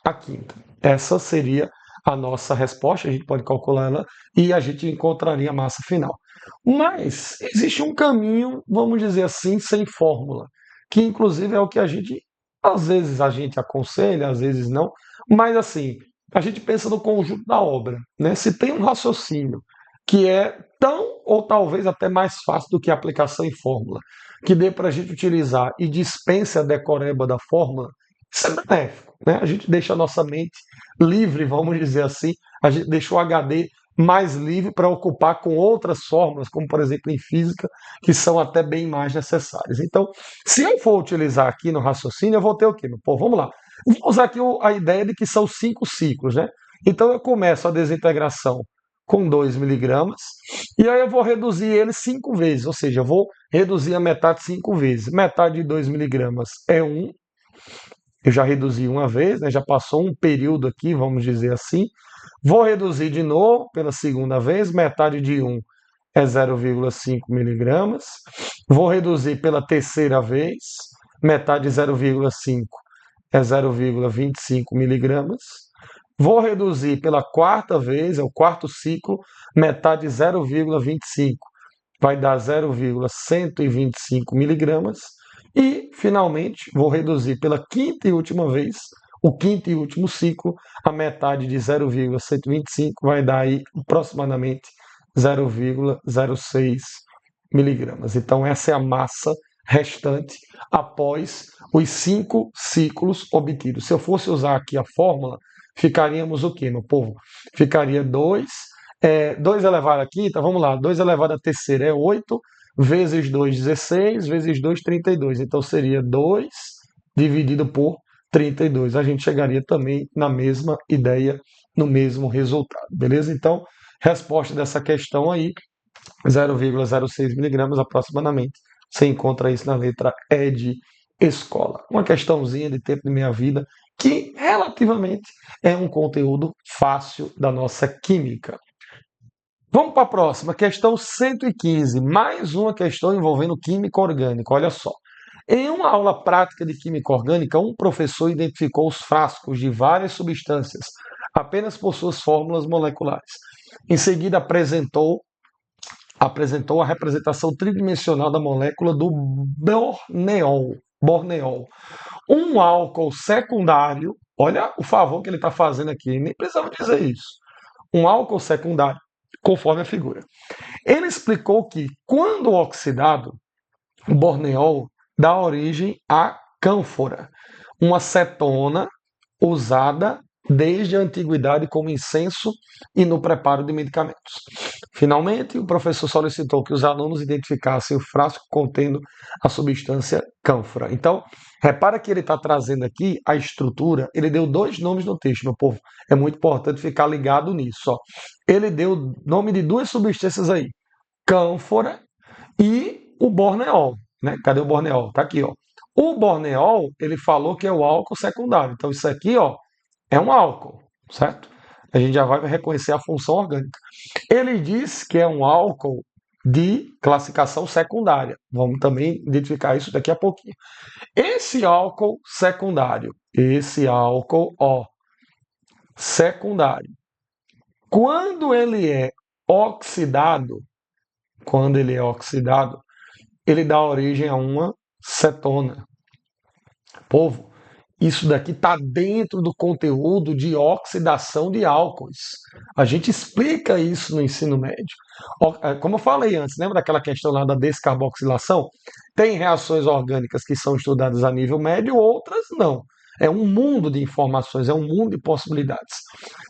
à quinta. Essa seria a nossa resposta, a gente pode calcular ela e a gente encontraria a massa final. Mas existe um caminho, vamos dizer assim, sem fórmula, que inclusive é o que a gente, às vezes a gente aconselha, às vezes não, mas assim, a gente pensa no conjunto da obra, né? Se tem um raciocínio que é tão ou talvez até mais fácil do que a aplicação em fórmula, que dê para a gente utilizar e dispense a decoreba da fórmula, isso é benéfico, né? A gente deixa a nossa mente livre, vamos dizer assim, a gente deixa o HD mais livre para ocupar com outras fórmulas, como por exemplo em física, que são até bem mais necessárias. Então, se eu for utilizar aqui no raciocínio, eu vou ter o quê? Pô, vamos lá. Vou usar aqui a ideia de que são 5 ciclos, né? Então eu começo a desintegração com 2 miligramas, e aí eu vou reduzir ele 5 vezes, ou seja, eu vou reduzir a metade 5 vezes. Metade de 2 miligramas é 1, eu já reduzi uma vez, né, já passou um período aqui, vamos dizer assim. Vou reduzir de novo pela segunda vez, metade de 1 é 0,5 miligramas. Vou reduzir pela terceira vez, metade de 0,5 é 0,25 miligramas. Vou reduzir pela quarta vez, é o quarto ciclo, metade de 0,25 vai dar 0,125 miligramas. E, finalmente, vou reduzir pela quinta e última vez, o quinto e último ciclo, a metade de 0,125 vai dar aí aproximadamente 0,06 miligramas. Então, essa é a massa restante após os 5 ciclos obtidos. Se eu fosse usar aqui a fórmula, ficaríamos o quê, meu povo? Ficaria 2 elevado à quinta, vamos lá, 2 elevado à terceira é 8, vezes 2, 16, vezes 2, 32. Então seria 2 dividido por 32. A gente chegaria também na mesma ideia, no mesmo resultado, beleza? Então, resposta dessa questão aí, 0,06 miligramas aproximadamente. Você encontra isso na letra E de escola. Uma questãozinha de tempo de meia vida que relativamente é um conteúdo fácil da nossa química. Vamos para a próxima, questão 115, mais uma questão envolvendo química orgânica. Olha só. Em uma aula prática de química orgânica, um professor identificou os frascos de várias substâncias apenas por suas fórmulas moleculares. Em seguida, apresentou a representação tridimensional da molécula do borneol. Um álcool secundário, olha o favor que ele está fazendo aqui, nem precisava dizer isso. Um álcool secundário, conforme a figura. Ele explicou que, quando oxidado, o borneol dá origem à cânfora, uma cetona usada desde a antiguidade como incenso e no preparo de medicamentos. Finalmente, o professor solicitou que os alunos identificassem o frasco contendo a substância cânfora. Então, repara que ele está trazendo aqui a estrutura, ele deu 2 nomes no texto, meu povo. É muito importante ficar ligado nisso. Ó. Ele deu o nome de 2 substâncias aí, cânfora e o borneol. Né? Cadê o borneol? Está aqui. Ó. O borneol, ele falou que é o álcool secundário. Então, isso aqui ó, é um álcool, certo? A gente já vai reconhecer a função orgânica. Ele diz que é um álcool de classificação secundária. Vamos também identificar isso daqui a pouquinho. Esse álcool secundário, ó, secundário, quando ele é oxidado, quando ele é oxidado, ele dá origem a uma cetona. Povo, isso daqui está dentro do conteúdo de oxidação de álcoois. A gente explica isso no ensino médio. Como eu falei antes, lembra daquela questão lá da descarboxilação? Tem reações orgânicas que são estudadas a nível médio, outras não. É um mundo de informações, é um mundo de possibilidades.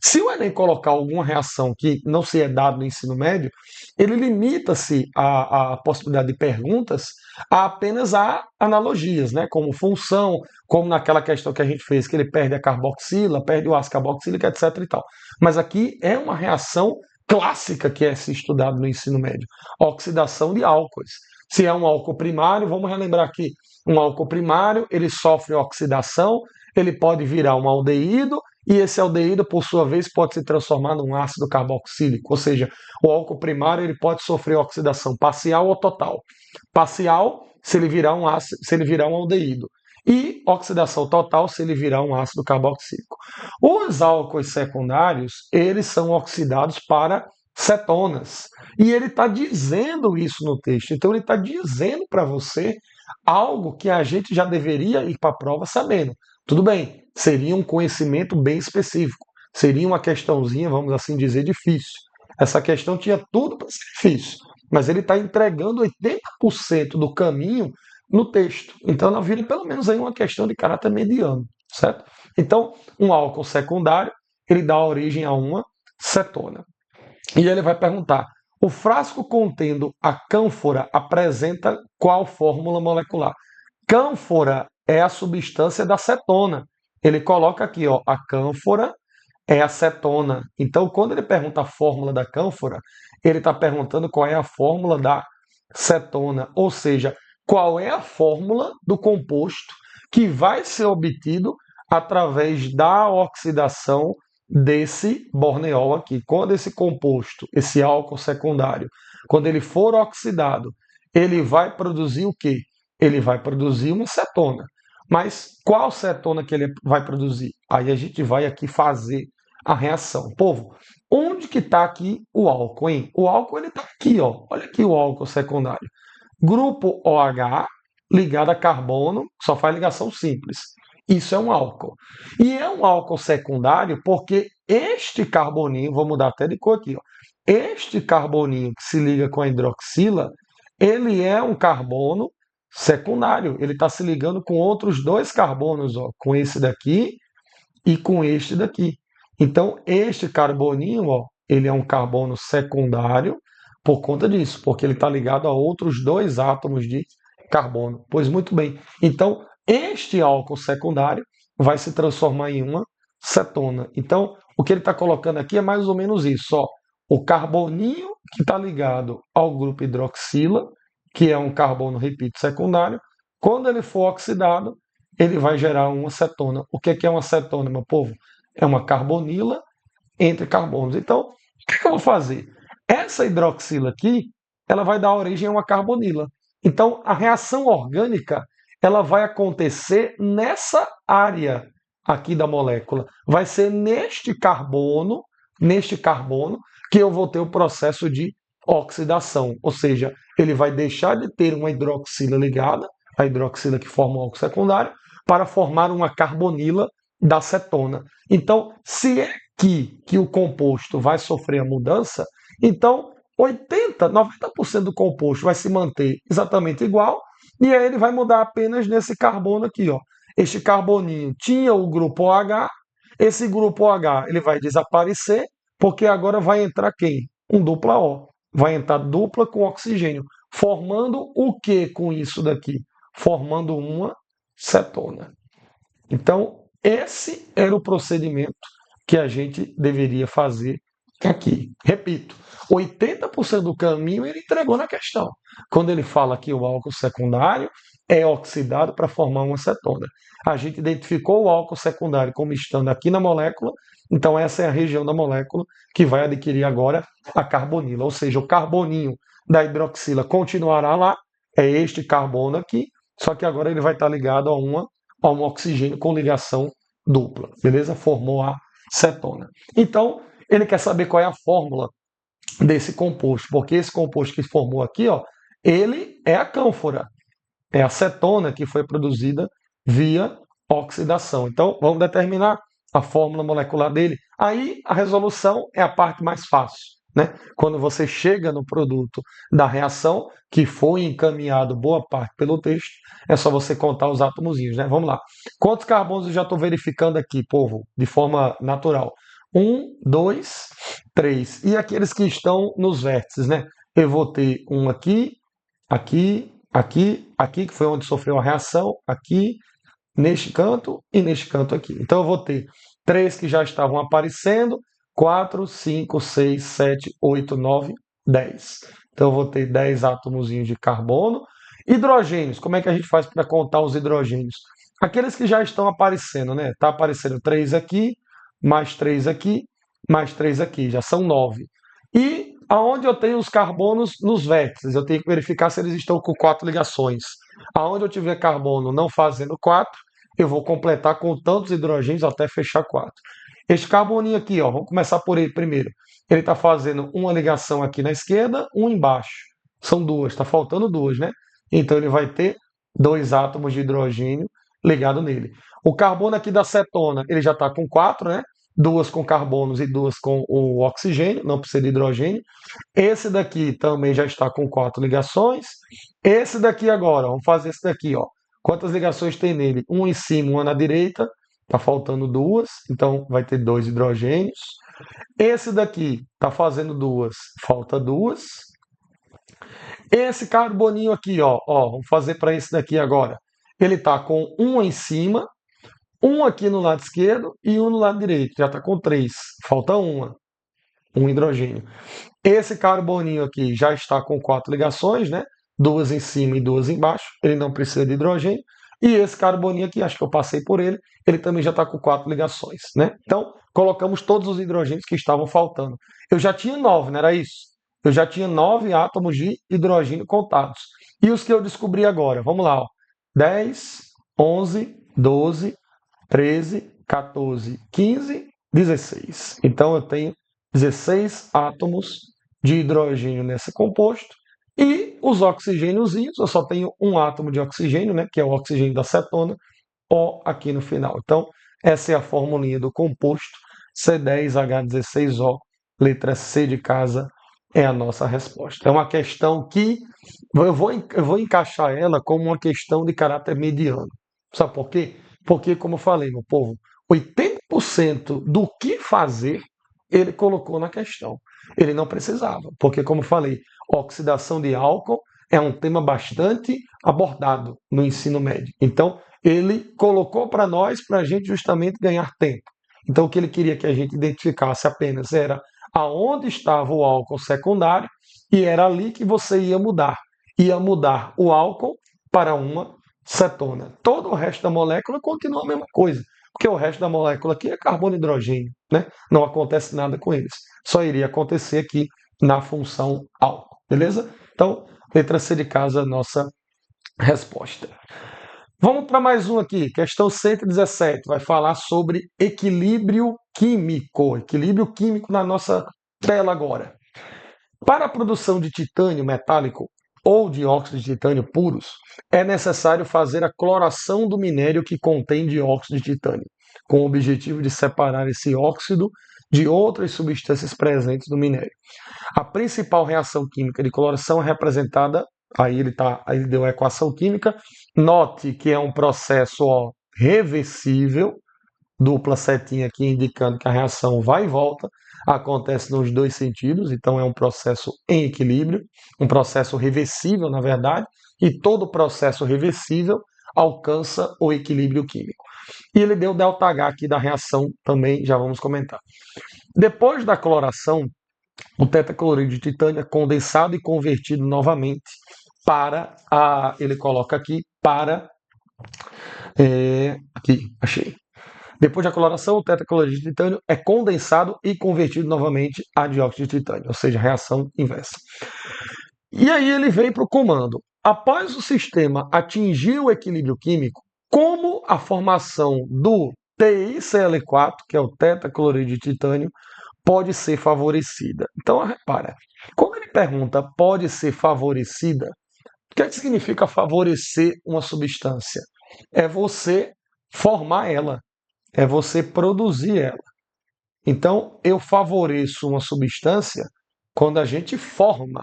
Se o Enem colocar alguma reação que não se é dado no ensino médio, ele limita-se à possibilidade de perguntas a apenas a analogias, né? Como função, como naquela questão que a gente fez, que ele perde a carboxila, perde o ácido carboxílico, etc. e tal. Mas aqui é uma reação clássica que é se estudado no ensino médio, oxidação de álcoois. Se é um álcool primário, vamos relembrar aqui, um álcool primário, ele sofre oxidação, ele pode virar um aldeído, e esse aldeído, por sua vez, pode se transformar num ácido carboxílico, ou seja, o álcool primário ele pode sofrer oxidação parcial ou total. Parcial, se ele virar um ácido, se ele virar um aldeído, e oxidação total se ele virar um ácido carboxílico. Os álcoois secundários, eles são oxidados para cetonas. E ele está dizendo isso no texto. Então ele está dizendo para você algo que a gente já deveria ir para a prova sabendo. Tudo bem, seria um conhecimento bem específico. Seria uma questãozinha, vamos assim dizer, difícil. Essa questão tinha tudo para ser difícil, mas ele está entregando 80% do caminho no texto. Então ela vira pelo menos aí uma questão de caráter mediano, certo? Então, um álcool secundário, ele dá origem a uma cetona. E ele vai perguntar: o frasco contendo a cânfora apresenta qual fórmula molecular? Cânfora é a substância da cetona. Ele coloca aqui, ó, a cânfora é a cetona. Então, quando ele pergunta a fórmula da cânfora, ele está perguntando qual é a fórmula da cetona, ou seja, qual é a fórmula do composto que vai ser obtido através da oxidação desse borneol aqui. Quando esse composto, esse álcool secundário, quando ele for oxidado, ele vai produzir o quê? Ele vai produzir uma cetona. Mas qual cetona que ele vai produzir? Aí a gente vai aqui fazer a reação. Povo, onde que está aqui o álcool, hein? O álcool ele está aqui, ó. Olha aqui o álcool secundário. Grupo OH ligado a carbono, só faz ligação simples. Isso é um álcool. E é um álcool secundário porque este carboninho, vou mudar até de cor aqui, ó. Este carboninho que se liga com a hidroxila, ele é um carbono secundário. Ele está se ligando com outros dois carbonos, ó, com esse daqui e com este daqui. Então, este carboninho, ó, ele é um carbono secundário por conta disso, porque ele está ligado a outros dois átomos de carbono. Pois muito bem. Então, este álcool secundário vai se transformar em uma cetona. Então, o que ele está colocando aqui é mais ou menos isso. Ó. O carboninho que está ligado ao grupo hidroxila, que é um carbono, repito, secundário, quando ele for oxidado, ele vai gerar uma cetona. O que é uma cetona, meu povo? É uma carbonila entre carbonos. Então, o que eu vou fazer? Essa hidroxila aqui, ela vai dar origem a uma carbonila. Então, a reação orgânica, ela vai acontecer nessa área aqui da molécula. Vai ser neste carbono, que eu vou ter o processo de oxidação. Ou seja, ele vai deixar de ter uma hidroxila ligada, a hidroxila que forma o álcool secundário, para formar uma carbonila da cetona. Então, se é aqui que o composto vai sofrer a mudança, então 80, 90% do composto vai se manter exatamente igual, e aí ele vai mudar apenas nesse carbono aqui, ó. Este carboninho tinha o grupo OH, esse grupo OH ele vai desaparecer, porque agora vai entrar quem? Um dupla O. Vai entrar dupla com oxigênio, formando o que com isso daqui? Formando uma cetona. Então, esse era o procedimento que a gente deveria fazer aqui. Repito, 80% do caminho ele entregou na questão. Quando ele fala que o álcool secundário é oxidado para formar uma cetona. A gente identificou o álcool secundário como estando aqui na molécula, então essa é a região da molécula que vai adquirir agora a carbonila, ou seja, o carboninho da hidroxila continuará lá, é este carbono aqui, só que agora ele vai estar ligado a um oxigênio com ligação dupla, beleza? Formou a cetona. Então, ele quer saber qual é a fórmula desse composto, porque esse composto que formou aqui, ó, ele é a cânfora, é a cetona que foi produzida via oxidação. Então, vamos determinar a fórmula molecular dele. Aí, a resolução é a parte mais fácil, né? Quando você chega no produto da reação, que foi encaminhado boa parte pelo texto, é só você contar os átomozinhos, né? Vamos lá. Quantos carbonos eu já estou verificando aqui, povo, de forma natural? 1, 2, 3. E aqueles que estão nos vértices, né? Eu vou ter um aqui, aqui, aqui, aqui, que foi onde sofreu a reação, aqui, neste canto e neste canto aqui. Então eu vou ter 3 que já estavam aparecendo, 4, 5, 6, 7, 8, 9, 10. Então eu vou ter 10 átomozinhos de carbono. Hidrogênios, como é que a gente faz para contar os hidrogênios? Aqueles que já estão aparecendo, né? Está aparecendo 3 aqui, mais 3 aqui, mais 3 aqui, já são 9. E aonde eu tenho os carbonos nos vértices, eu tenho que verificar se eles estão com 4 ligações. Aonde eu tiver carbono não fazendo 4, eu vou completar com tantos hidrogênios até fechar 4. Este carboninho aqui, ó, vamos começar por ele primeiro. Ele está fazendo uma ligação aqui na esquerda, um embaixo. São duas, está faltando duas, né? Então ele vai ter 2 átomos de hidrogênio ligado nele. O carbono aqui da cetona, ele já está com 4, né? 2 com carbonos e 2 com o oxigênio, não precisa de hidrogênio. Esse daqui também já está com 4 ligações. Esse daqui agora, vamos fazer esse daqui, ó. Quantas ligações tem nele? Uma em cima, uma na direita. Está faltando 2, então vai ter 2 hidrogênios. Esse daqui está fazendo 2, falta 2. Esse carboninho aqui, ó, vamos fazer para esse daqui agora. Ele está com um em cima, um aqui no lado esquerdo e um no lado direito. Já está com 3, falta um hidrogênio. Esse carboninho aqui já está com 4 ligações, né? 2 em cima e 2 embaixo. Ele não precisa de hidrogênio. E esse carboninho aqui, acho que eu passei por ele, ele também já está com 4 ligações, né? Então, colocamos todos os hidrogênios que estavam faltando. Eu já tinha 9, não era isso? Eu já tinha 9 átomos de hidrogênio contados. E os que eu descobri agora? Vamos lá, ó. 10, 11, 12, 13, 14, 15, 16. Então, eu tenho 16 átomos de hidrogênio nesse composto. E os oxigêniozinhos, eu só tenho um átomo de oxigênio, né, que é o oxigênio da cetona, O aqui no final. Então, essa é a formulinha do composto C10H16O, letra C de casa, é a nossa resposta. É uma questão que eu vou encaixar ela como uma questão de caráter mediano. Sabe por quê? Porque, como eu falei, meu povo, 80% do que fazer ele colocou na questão. Ele não precisava, porque, como eu falei, oxidação de álcool é um tema bastante abordado no ensino médio. Então, ele colocou para nós, para a gente justamente ganhar tempo. Então, o que ele queria que a gente identificasse apenas era aonde estava o álcool secundário e era ali que você ia mudar. Ia mudar o álcool para uma cetona. Todo o resto da molécula continua a mesma coisa, porque o resto da molécula aqui é carbono e hidrogênio, né? Não acontece nada com eles. Só iria acontecer aqui na função álcool, beleza? Então, letra C de casa, nossa resposta. Vamos para mais um aqui, questão 117, vai falar sobre equilíbrio químico. Equilíbrio químico na nossa tela agora. Para a produção de titânio metálico ou dióxido de titânio puros, é necessário fazer a cloração do minério que contém dióxido de titânio, com o objetivo de separar esse óxido de outras substâncias presentes no minério. A principal reação química de cloração é representada, aí ele deu a equação química. Note que é um processo reversível, dupla setinha aqui indicando que a reação vai e volta, acontece nos dois sentidos, então é um processo em equilíbrio, um processo reversível, na verdade, e todo processo reversível alcança o equilíbrio químico. E ele deu ΔH aqui da reação também, já vamos comentar. Depois da cloração, o tetacloreto de titânio é condensado e convertido novamente ele coloca aqui, aqui, achei. Depois da cloração, o tetacloreto de titânio é condensado e convertido novamente a dióxido de titânio, ou seja, reação inversa. E aí ele vem para o comando. Após o sistema atingir o equilíbrio químico, como a formação do TiCl4, que é o tetacloreto de titânio, pode ser favorecida. Então, repara, quando ele pergunta pode ser favorecida, o que é que significa favorecer uma substância? É você formar ela, é você produzir ela. Então, eu favoreço uma substância quando a gente forma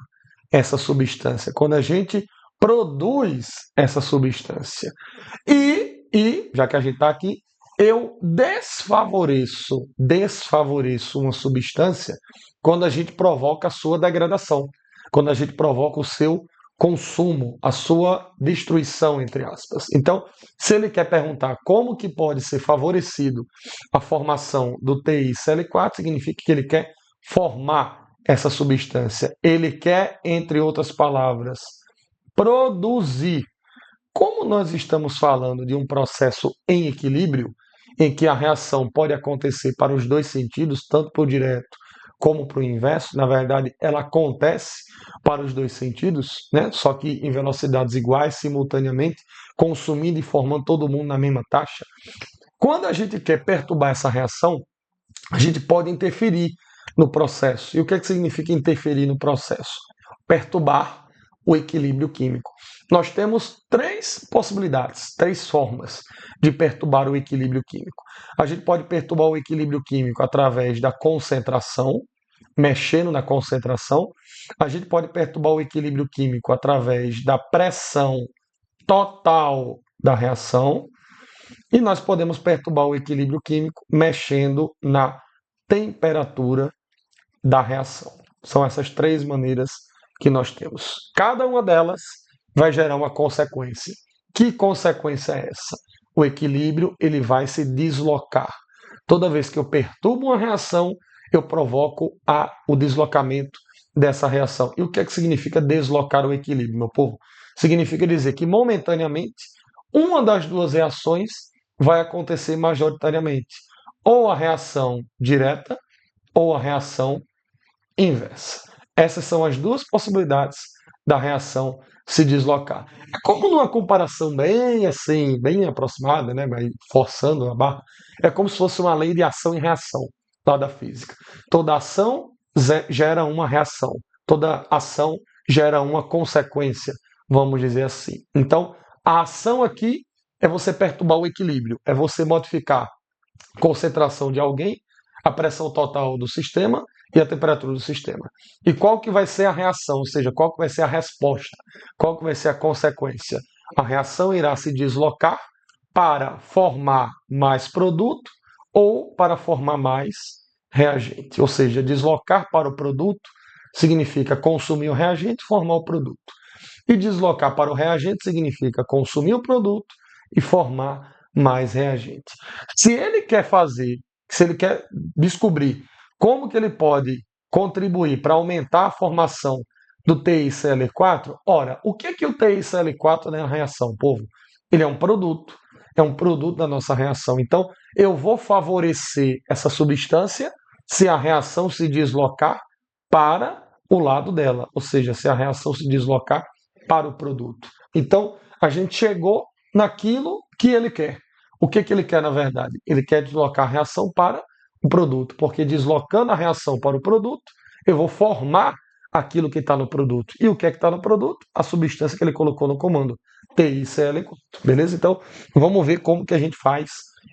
essa substância, quando a gente produz essa substância. Já que a gente está aqui, eu desfavoreço uma substância quando a gente provoca a sua degradação, quando a gente provoca o seu consumo, a sua destruição, entre aspas. Então, se ele quer perguntar como que pode ser favorecido a formação do TiCl4, significa que ele quer formar essa substância. Ele quer, entre outras palavras, produzir. Como nós estamos falando de um processo em equilíbrio, em que a reação pode acontecer para os dois sentidos, tanto para o direto como para o inverso, na verdade, ela acontece para os dois sentidos, né? Só que em velocidades iguais, simultaneamente, consumindo e formando todo mundo na mesma taxa. Quando a gente quer perturbar essa reação, a gente pode interferir no processo. E o que é que significa interferir no processo? Perturbar o equilíbrio químico. Nós temos três possibilidades, três formas de perturbar o equilíbrio químico. A gente pode perturbar o equilíbrio químico através da concentração, mexendo na concentração. A gente pode perturbar o equilíbrio químico através da pressão total da reação. E nós podemos perturbar o equilíbrio químico mexendo na temperatura da reação. São essas três maneiras que nós temos. Cada uma delas vai gerar uma consequência. Que consequência é essa? O equilíbrio ele vai se deslocar. Toda vez que eu perturbo uma reação, eu provoco o deslocamento dessa reação. E o que é que significa deslocar o equilíbrio, meu povo? Significa dizer que momentaneamente uma das duas reações vai acontecer majoritariamente. Ou a reação direta ou a reação inversa. Essas são as duas possibilidades da reação se deslocar. É como numa comparação bem assim, bem aproximada, né, forçando a barra, é como se fosse uma lei de ação e reação lá da física. Toda ação gera uma reação, toda ação gera uma consequência, vamos dizer assim. Então, a ação aqui é você perturbar o equilíbrio, é você modificar a concentração de alguém, a pressão total do sistema e a temperatura do sistema. E qual que vai ser a reação, ou seja, qual que vai ser a resposta, qual que vai ser a consequência? A reação irá se deslocar para formar mais produto ou para formar mais reagente. Ou seja, deslocar para o produto significa consumir o reagente e formar o produto. E deslocar para o reagente significa consumir o produto e formar mais reagente. Se ele quer fazer, se ele quer descobrir como que ele pode contribuir para aumentar a formação do TiCl4, ora, o que o TiCl4 é na reação, povo? Ele é um produto da nossa reação. Então, eu vou favorecer essa substância se a reação se deslocar para o lado dela, ou seja, se a reação se deslocar para o produto. Então, a gente chegou naquilo que ele quer. O que ele quer, na verdade? Ele quer deslocar a reação para o produto, porque deslocando a reação para o produto, eu vou formar aquilo que está no produto. E o que é que está no produto? A substância que ele colocou no comando, TiCl4. Beleza? Então, vamos ver como que a gente faz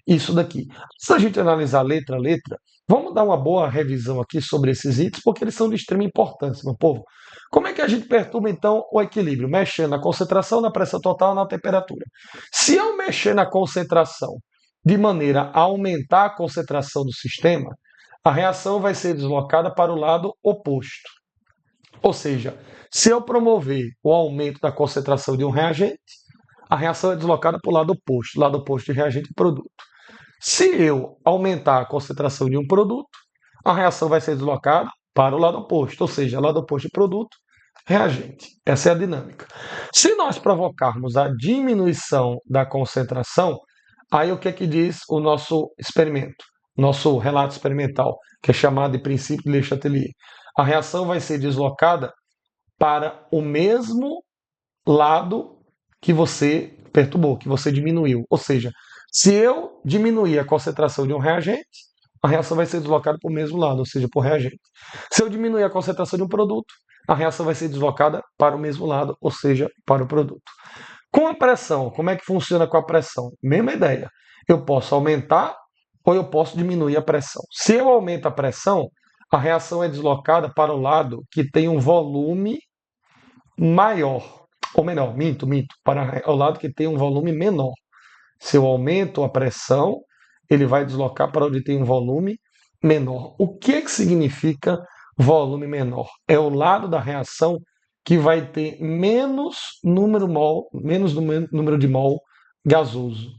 isso daqui. Se a gente analisar letra a letra, vamos dar uma boa revisão aqui sobre esses itens, porque eles são de extrema importância, meu povo. Como é que a gente perturba, então, o equilíbrio? Mexendo na concentração, na pressão total, na temperatura. Se eu mexer na concentração de maneira a aumentar a concentração do sistema, a reação vai ser deslocada para o lado oposto. Ou seja, se eu promover o aumento da concentração de um reagente, a reação é deslocada para o lado oposto de reagente e produto. Se eu aumentar a concentração de um produto, a reação vai ser deslocada para o lado oposto, ou seja, lado oposto de produto, reagente. Essa é a dinâmica. Se nós provocarmos a diminuição da concentração, aí o que é que diz o nosso experimento, nosso relato experimental, que é chamado de princípio de Le Chatelier? A reação vai ser deslocada para o mesmo lado que você perturbou, que você diminuiu. Ou seja, se eu diminuir a concentração de um reagente, a reação vai ser deslocada para o mesmo lado, ou seja, para o reagente. Se eu diminuir a concentração de um produto, a reação vai ser deslocada para o mesmo lado, ou seja, para o produto. Com a pressão, como é que funciona com a pressão? Mesma ideia. Eu posso aumentar ou eu posso diminuir a pressão. Se eu aumento a pressão, a reação é deslocada para o lado que tem um volume maior. Ou menor, minto, para o lado que tem um volume menor. Se eu aumento a pressão, ele vai deslocar para onde tem um volume menor. O que significa volume menor? É o lado da reação que vai ter menos número de mol gasoso.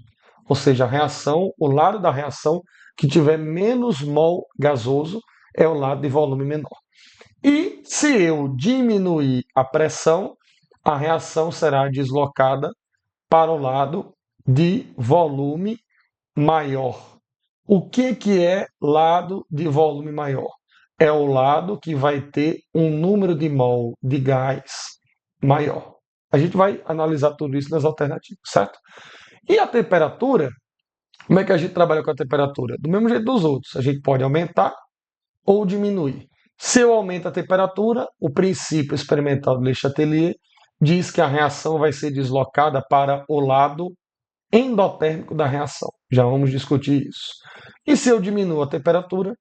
Ou seja, a reação, o lado da reação que tiver menos mol gasoso é o lado de volume menor. E se eu diminuir a pressão, a reação será deslocada para o lado de volume maior. O que é lado de volume maior? É o lado que vai ter um número de mol de gás maior. A gente vai analisar tudo isso nas alternativas, certo? E a temperatura, como é que a gente trabalha com a temperatura? Do mesmo jeito dos outros, a gente pode aumentar ou diminuir. Se eu aumento a temperatura, o princípio experimental do Le Chatelier diz que a reação vai ser deslocada para o lado endotérmico da reação. Já vamos discutir isso. E se eu diminuo a temperatura,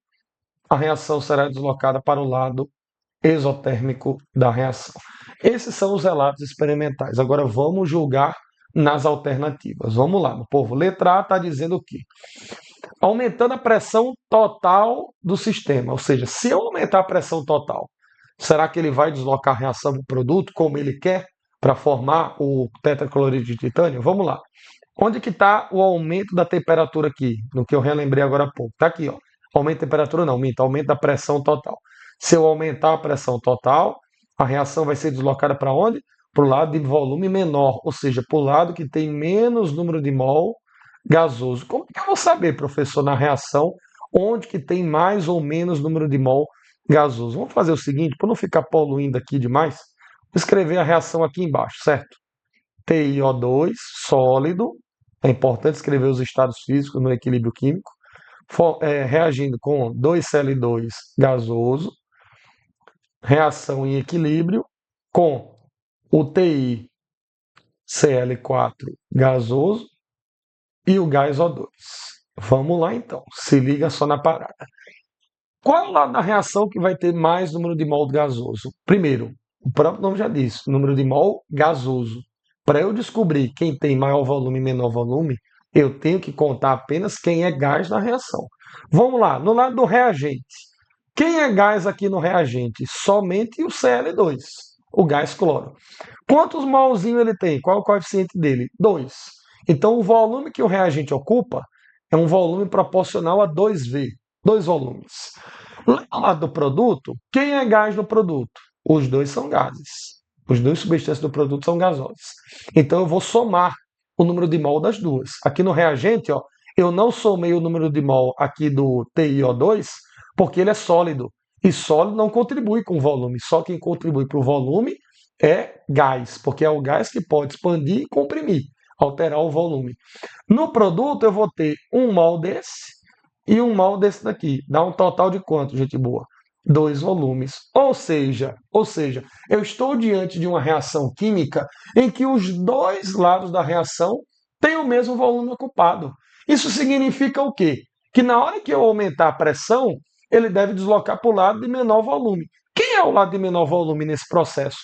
a reação será deslocada para o lado exotérmico da reação. Esses são os relatos experimentais. Agora vamos julgar nas alternativas. Vamos lá, meu povo. Letra A está dizendo o quê? Aumentando a pressão total do sistema. Ou seja, se eu aumentar a pressão total, será que ele vai deslocar a reação para o produto como ele quer para formar o tetracloreto de titânio? Vamos lá. Onde que está o aumento da temperatura aqui? No que eu relembrei agora há pouco. Está aqui, ó. Aumento da temperatura não, minta, aumento da pressão total. Se eu aumentar a pressão total, a reação vai ser deslocada para onde? Para o lado de volume menor, ou seja, para o lado que tem menos número de mol gasoso. Como que eu vou saber, professor, na reação, onde que tem mais ou menos número de mol gasoso? Vamos fazer o seguinte, para não ficar poluindo aqui demais, vou escrever a reação aqui embaixo, certo? TiO2 sólido, é importante escrever os estados físicos no equilíbrio químico, reagindo com 2Cl2 gasoso, reação em equilíbrio com o TiCl4 gasoso e o gás O2. Vamos lá então, se liga só na parada. Qual é o lado da reação que vai ter mais número de mol gasoso? Primeiro, o próprio nome já diz, número de mol gasoso. Para eu descobrir quem tem maior volume e menor volume, eu tenho que contar apenas quem é gás na reação. Vamos lá, no lado do reagente. Quem é gás aqui no reagente? Somente o Cl2, o gás cloro. Quantos molzinhos ele tem? Qual é o coeficiente dele? 2. Então, o volume que o reagente ocupa é um volume proporcional a 2V, 2 volumes. No lado do produto, quem é gás no produto? Os dois são gases. Os dois substâncias do produto são gasosas. Então, eu vou somar o número de mol das duas. Aqui no reagente, ó, eu não somei o número de mol aqui do TiO2, porque ele é sólido. E sólido não contribui com o volume. Só quem contribui para o volume é gás, porque é o gás que pode expandir e comprimir, alterar o volume. No produto, eu vou ter um mol desse e um mol desse daqui. Dá um total de quanto, gente boa? 2 volumes. Ou seja, eu estou diante de uma reação química em que os dois lados da reação têm o mesmo volume ocupado. Isso significa o quê? Que na hora que eu aumentar a pressão, ele deve deslocar para o lado de menor volume. Quem é o lado de menor volume nesse processo?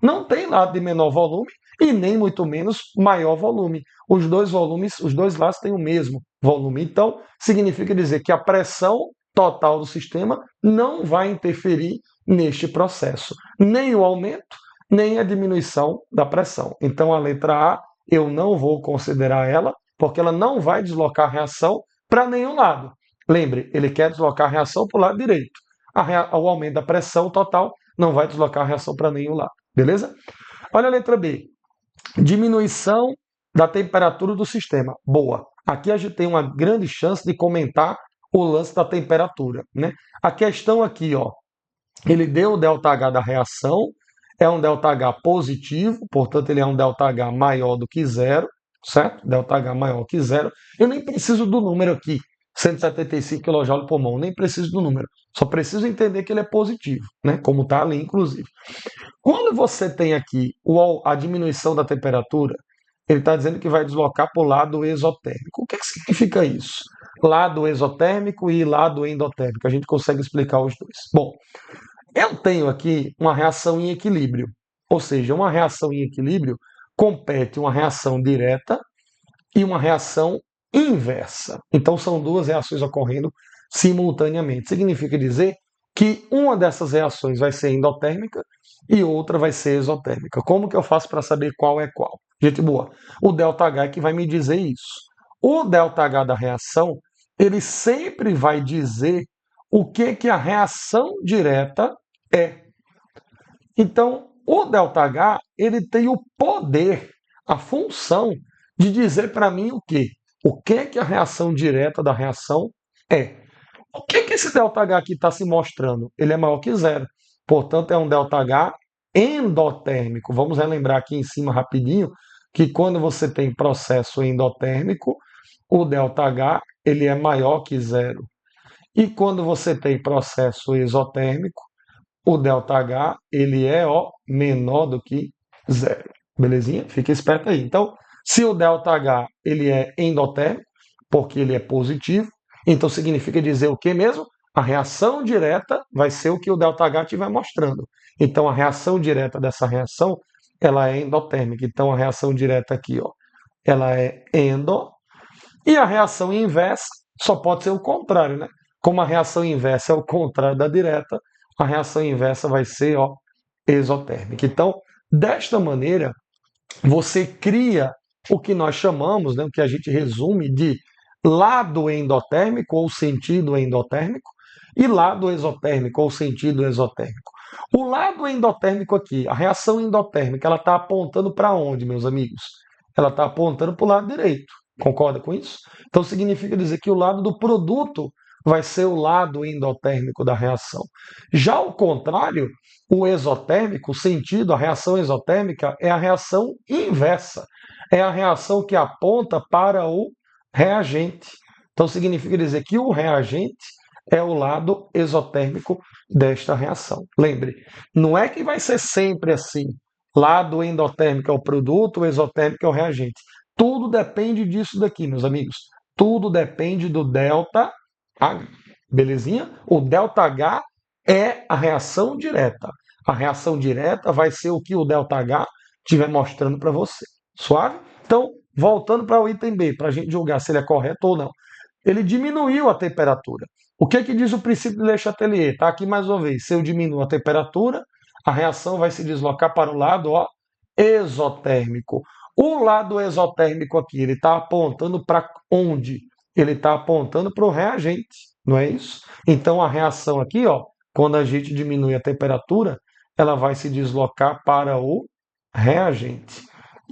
Não tem lado de menor volume e nem muito menos maior volume. Os dois volumes, os dois lados têm o mesmo volume. Então, significa dizer que a pressão total do sistema não vai interferir neste processo, nem o aumento, nem a diminuição da pressão. Então, a letra A, eu não vou considerar ela, porque ela não vai deslocar a reação para nenhum lado. Lembre, ele quer deslocar a reação para o lado direito. O aumento da pressão total não vai deslocar a reação para nenhum lado. Beleza? Olha a letra B. Diminuição da temperatura do sistema. Boa. Aqui a gente tem uma grande chance de comentar o lance da temperatura, né? A questão aqui, ó, ele deu o ΔH da reação, é um ΔH positivo, portanto ele é um ΔH maior do que zero, certo? ΔH maior que zero. Eu nem preciso do número aqui, 175 kJ por mol. Nem preciso do número. Só preciso entender que ele é positivo, né? Como está ali, inclusive. Quando você tem aqui a diminuição da temperatura, ele está dizendo que vai deslocar para o lado exotérmico. O que significa isso? Lado exotérmico e lado endotérmico. A gente consegue explicar os dois. Bom, eu tenho aqui uma reação em equilíbrio. Ou seja, uma reação em equilíbrio compete uma reação direta e uma reação inversa. Então, são duas reações ocorrendo simultaneamente. Significa dizer que uma dessas reações vai ser endotérmica e outra vai ser exotérmica. Como que eu faço para saber qual é qual? Gente boa, o ΔH é que vai me dizer isso. O ΔH da reação, ele sempre vai dizer o que a reação direta é. Então, o ΔH, ele tem o poder, a função de dizer para mim o quê? O que a reação direta da reação é. O que esse ΔH aqui está se mostrando? Ele é maior que zero. Portanto, é um ΔH endotérmico. Vamos relembrar aqui em cima rapidinho que quando você tem processo endotérmico, o ΔH ele é maior que zero. E quando você tem processo exotérmico, o ΔH ele é menor do que zero. Belezinha? Fica esperto aí. Então, se o ΔH ele é endotérmico, porque ele é positivo, então significa dizer o que mesmo? A reação direta vai ser o que o ΔH estiver mostrando. Então, a reação direta dessa reação, ela é endotérmica. Então, a reação direta aqui, ela é endo. E a reação inversa só pode ser o contrário, né? Como a reação inversa é o contrário da direta, a reação inversa vai ser exotérmica. Então, desta maneira, você cria o que nós chamamos, né, o que a gente resume de lado endotérmico ou sentido endotérmico e lado exotérmico ou sentido exotérmico. O lado endotérmico aqui, a reação endotérmica, ela está apontando para onde, meus amigos? Ela está apontando para o lado direito. Concorda com isso? Então significa dizer que o lado do produto vai ser o lado endotérmico da reação. Já ao contrário, o exotérmico, o sentido, a reação exotérmica é a reação inversa. É a reação que aponta para o reagente. Então significa dizer que o reagente é o lado exotérmico desta reação. Lembre, não é que vai ser sempre assim. Lado endotérmico é o produto, o exotérmico é o reagente. Tudo depende disso daqui, meus amigos. Tudo depende do ΔH. Belezinha? O ΔH é a reação direta. A reação direta vai ser o que o ΔH estiver mostrando para você. Suave? Então, voltando para o item B, para a gente julgar se ele é correto ou não. Ele diminuiu a temperatura. O que diz o princípio de Le Chatelier? Está aqui mais uma vez. Se eu diminuo a temperatura, a reação vai se deslocar para o lado exotérmico. O lado exotérmico aqui, ele está apontando para onde? Ele está apontando para o reagente, não é isso? Então a reação aqui, quando a gente diminui a temperatura, ela vai se deslocar para o reagente.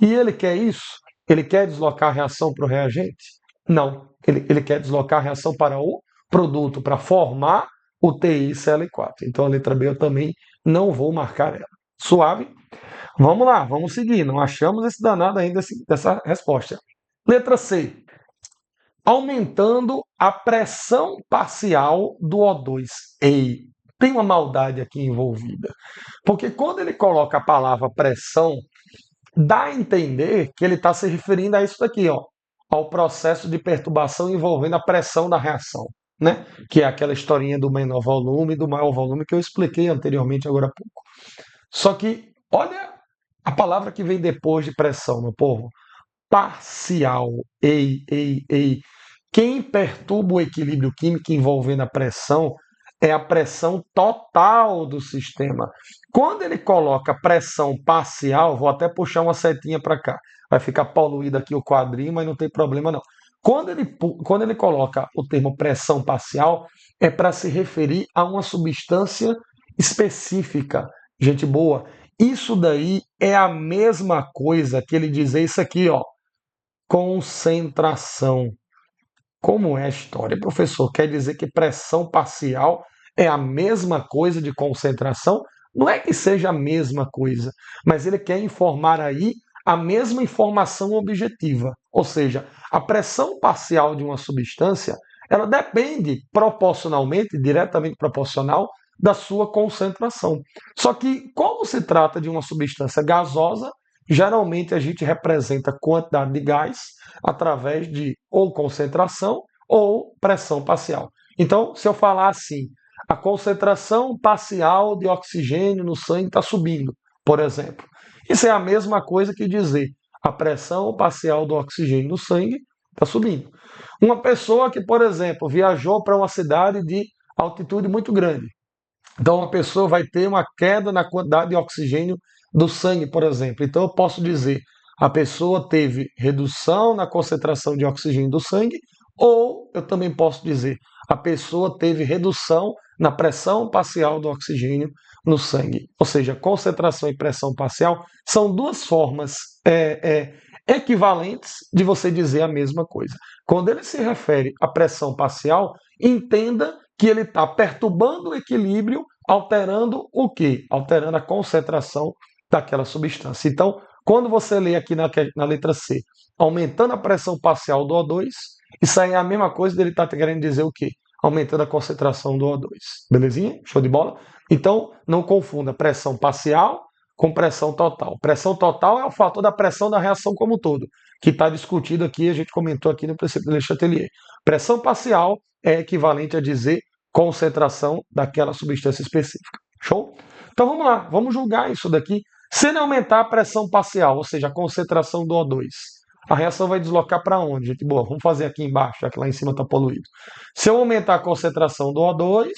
E ele quer isso? Ele quer deslocar a reação para o reagente? Não. Ele quer deslocar a reação para o produto, para formar o TiCl4. Então a letra B eu também não vou marcar ela. Suave? Vamos lá, vamos seguir. Não achamos esse danado ainda dessa resposta. Letra C. Aumentando a pressão parcial do O2. Ei, tem uma maldade aqui envolvida. Porque quando ele coloca a palavra pressão, dá a entender que ele está se referindo a isso daqui, ao processo de perturbação envolvendo a pressão da reação, né? Que é aquela historinha do menor volume e do maior volume que eu expliquei anteriormente, agora há pouco. Só que, olha a palavra que vem depois de pressão, meu povo. Parcial. Ei. Quem perturba o equilíbrio químico envolvendo a pressão é a pressão total do sistema. Quando ele coloca pressão parcial, vou até puxar uma setinha para cá. Vai ficar poluído aqui o quadrinho, mas não tem problema não. Quando ele coloca o termo pressão parcial, é para se referir a uma substância específica. Gente boa, isso daí é a mesma coisa que ele dizer isso aqui, concentração. Como é a história, professor? Quer dizer que pressão parcial é a mesma coisa de concentração? Não é que seja a mesma coisa, mas ele quer informar aí a mesma informação objetiva. Ou seja, a pressão parcial de uma substância ela depende proporcionalmente, diretamente proporcional, da sua concentração. Só que, como se trata de uma substância gasosa, geralmente a gente representa a quantidade de gás através de ou concentração ou pressão parcial. Então, se eu falar assim, a concentração parcial de oxigênio no sangue está subindo, por exemplo. Isso é a mesma coisa que dizer a pressão parcial do oxigênio no sangue está subindo. Uma pessoa que, por exemplo, viajou para uma cidade de altitude muito grande. Então, uma pessoa vai ter uma queda na quantidade de oxigênio do sangue, por exemplo. Então, eu posso dizer a pessoa teve redução na concentração de oxigênio do sangue, ou eu também posso dizer a pessoa teve redução na pressão parcial do oxigênio no sangue. Ou seja, concentração e pressão parcial são duas formas equivalentes de você dizer a mesma coisa. Quando ele se refere à pressão parcial, entenda que ele está perturbando o equilíbrio, alterando o quê? Alterando a concentração daquela substância. Então, quando você lê aqui na letra C, aumentando a pressão parcial do O2, isso aí é a mesma coisa dele estar querendo dizer o quê? Aumentando a concentração do O2. Belezinha? Show de bola? Então, não confunda pressão parcial com pressão total. Pressão total é o fator da pressão da reação como um todo, que está discutido aqui, a gente comentou aqui no princípio de Le Chatelier. Pressão parcial é equivalente a dizer concentração daquela substância específica. Show? Então vamos lá, vamos julgar isso daqui. Se ele aumentar a pressão parcial, ou seja, a concentração do O2, a reação vai deslocar para onde, gente? Boa, vamos fazer aqui embaixo, já que lá em cima está poluído. Se eu aumentar a concentração do O2,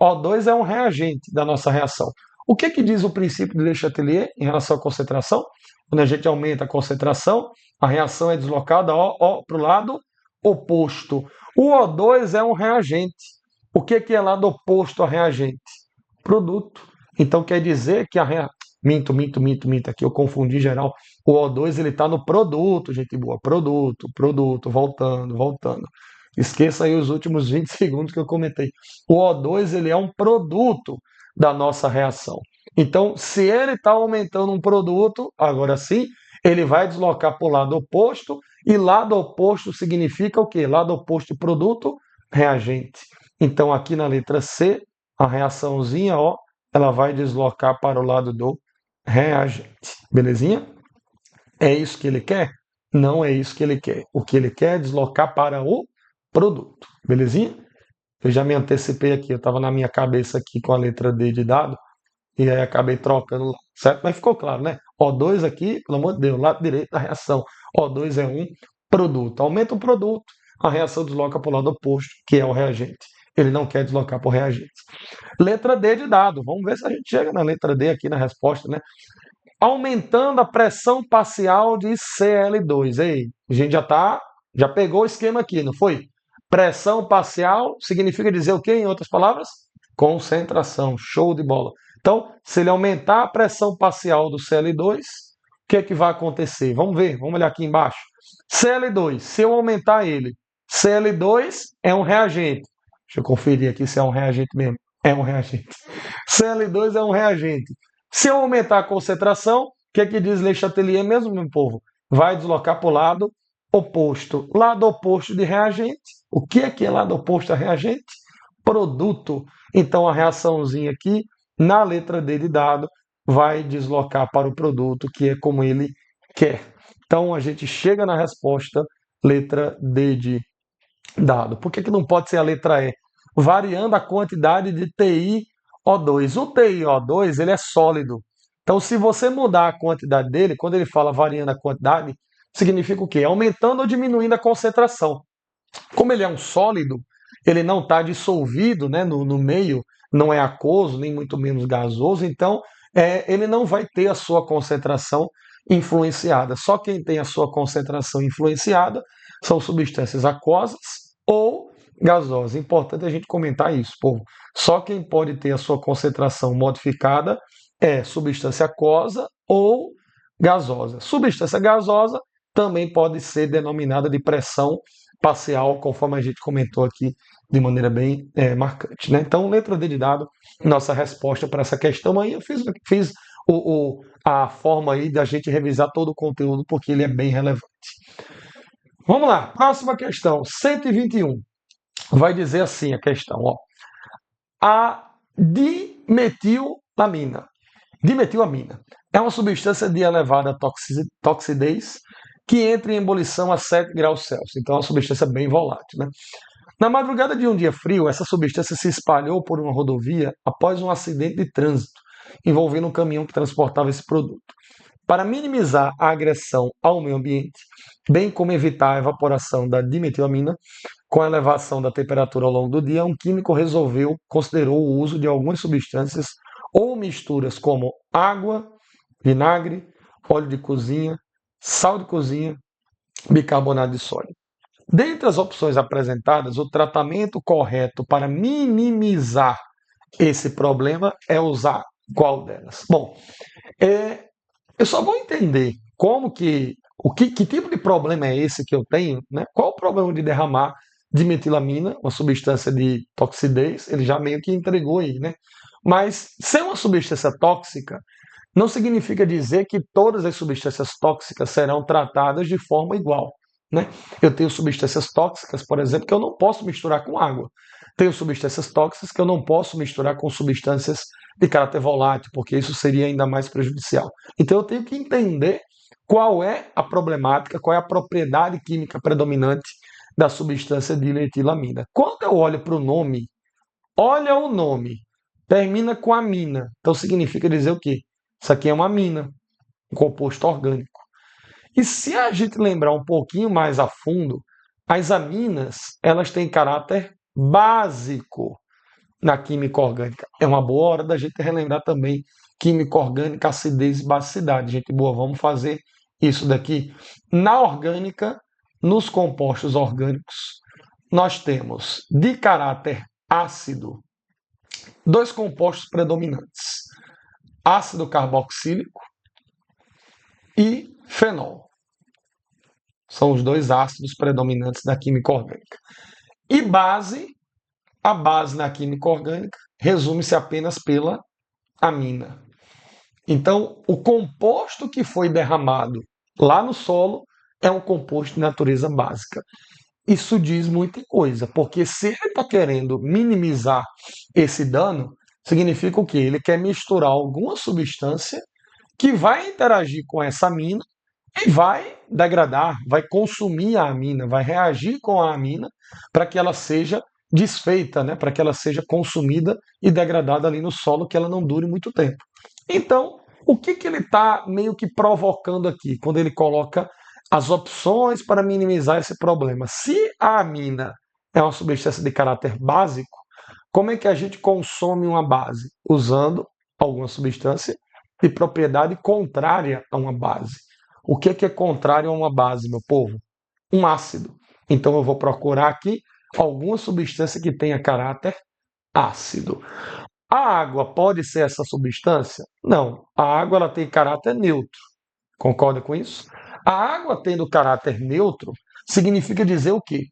O2 é um reagente da nossa reação. O que diz o princípio de Le Chatelier em relação à concentração? Quando a gente aumenta a concentração, a reação é deslocada para o lado oposto. O O2 é um reagente. O que é lado oposto a reagente? Produto. Então quer dizer que a reação. Minto aqui, eu confundi geral. O O2 ele está no produto, gente boa. Produto, voltando. Esqueça aí os últimos 20 segundos que eu comentei. O O2 ele é um produto da nossa reação. Então, se ele está aumentando um produto, agora sim, ele vai deslocar para o lado oposto, e lado oposto significa o quê? Lado oposto de produto, reagente. Então, aqui na letra C, a reaçãozinha, ela vai deslocar para o lado do reagente. Belezinha? É isso que ele quer? Não é isso que ele quer. O que ele quer é deslocar para o produto. Belezinha? Eu já me antecipei aqui, eu estava na minha cabeça aqui com a letra D de dado, e aí acabei trocando lá, certo? Mas ficou claro, né? O2 aqui, pelo amor de Deus, lado direito da reação. O2 é um produto. Aumenta o produto, a reação desloca para o lado oposto, que é o reagente. Ele não quer deslocar para o reagente. Letra D de dado. Vamos ver se a gente chega na letra D aqui na resposta, né? Aumentando a pressão parcial de Cl2. Ei, a gente já pegou o esquema aqui, não foi? Pressão parcial significa dizer o quê, em outras palavras? Concentração. Show de bola. Então, se ele aumentar a pressão parcial do Cl2, o que vai acontecer? Vamos ver, vamos olhar aqui embaixo. Cl2, se eu aumentar ele, Cl2 é um reagente. Deixa eu conferir aqui se é um reagente mesmo. É um reagente. Cl2 é um reagente. Se eu aumentar a concentração, o que diz Le Chatelier mesmo, meu povo? Vai deslocar para o lado oposto. Lado oposto de reagente. O que é lado oposto a reagente? Produto. Então a reaçãozinha aqui, na letra D de dado, vai deslocar para o produto, que é como ele quer. Então a gente chega na resposta, letra D de dado. Por que não pode ser a letra E? Variando a quantidade de TiO2. O TiO2 ele é sólido. Então, se você mudar a quantidade dele, quando ele fala variando a quantidade, significa o quê? Aumentando ou diminuindo a concentração. Como ele é um sólido, ele não está dissolvido, né, no meio, não é aquoso, nem muito menos gasoso, então ele não vai ter a sua concentração influenciada. Só quem tem a sua concentração influenciada são substâncias aquosas ou gasosas. Importante a gente comentar isso, povo. Só quem pode ter a sua concentração modificada é substância aquosa ou gasosa. Substância gasosa também pode ser denominada de pressão parcial, conforme a gente comentou aqui de maneira bem marcante. Né? Então, letra D de dado, nossa resposta para essa questão aí, eu fiz a forma aí da gente revisar todo o conteúdo, porque ele é bem relevante. Vamos lá, próxima questão, 121. vai dizer assim a questão, ó, a dimetilamina. Dimetilamina é uma substância de elevada toxidez que entra em ebulição a 7 graus Celsius. Então é uma substância bem volátil, né? Na madrugada de um dia frio, essa substância se espalhou por uma rodovia após um acidente de trânsito envolvendo um caminhão que transportava esse produto. Para minimizar a agressão ao meio ambiente, bem como evitar a evaporação da dimetilamina, com a elevação da temperatura ao longo do dia, um químico considerou o uso de algumas substâncias ou misturas como água, vinagre, óleo de cozinha, sal de cozinha, bicarbonato de sódio. Dentre as opções apresentadas, o tratamento correto para minimizar esse problema é usar qual delas? Bom, eu só vou entender que tipo de problema é esse que eu tenho, né? Qual o problema de derramar dimetilamina, uma substância de toxidez? Ele já meio que entregou aí, né? Mas ser uma substância tóxica não significa dizer que todas as substâncias tóxicas serão tratadas de forma igual, né? Eu tenho substâncias tóxicas, por exemplo, que eu não posso misturar com água. Tenho substâncias tóxicas que eu não posso misturar com substâncias de caráter volátil, porque isso seria ainda mais prejudicial. Então eu tenho que entender qual é a problemática, qual é a propriedade química predominante da substância dimetilamina. Quando eu olho para o nome, olha o nome, termina com amina. Então significa dizer o quê? Isso aqui é uma amina, um composto orgânico. E se a gente lembrar um pouquinho mais a fundo, as aminas, elas têm caráter básico na química orgânica. É uma boa hora da gente relembrar também química orgânica, acidez e basicidade. Gente boa, vamos fazer isso daqui. Na orgânica, nos compostos orgânicos, nós temos de caráter ácido dois compostos predominantes: ácido carboxílico e fenol. São os dois ácidos predominantes da química orgânica. E base, a base na química orgânica resume-se apenas pela amina. Então, o composto que foi derramado lá no solo é um composto de natureza básica. Isso diz muita coisa, porque se ele está querendo minimizar esse dano, significa o quê? Ele quer misturar alguma substância que vai interagir com essa amina e vai degradar, vai consumir a amina, vai reagir com a amina para que ela seja desfeita, né? Para que ela seja consumida e degradada ali no solo, que ela não dure muito tempo. Então, o que ele está meio que provocando aqui, quando ele coloca as opções para minimizar esse problema? Se a amina é uma substância de caráter básico, como é que a gente consome uma base? Usando alguma substância de propriedade contrária a uma base. O que é contrário a uma base, meu povo? Um ácido. Então eu vou procurar aqui alguma substância que tenha caráter ácido. A água pode ser essa substância? Não. A água ela tem caráter neutro. Concorda com isso? A água tendo caráter neutro significa dizer o quê?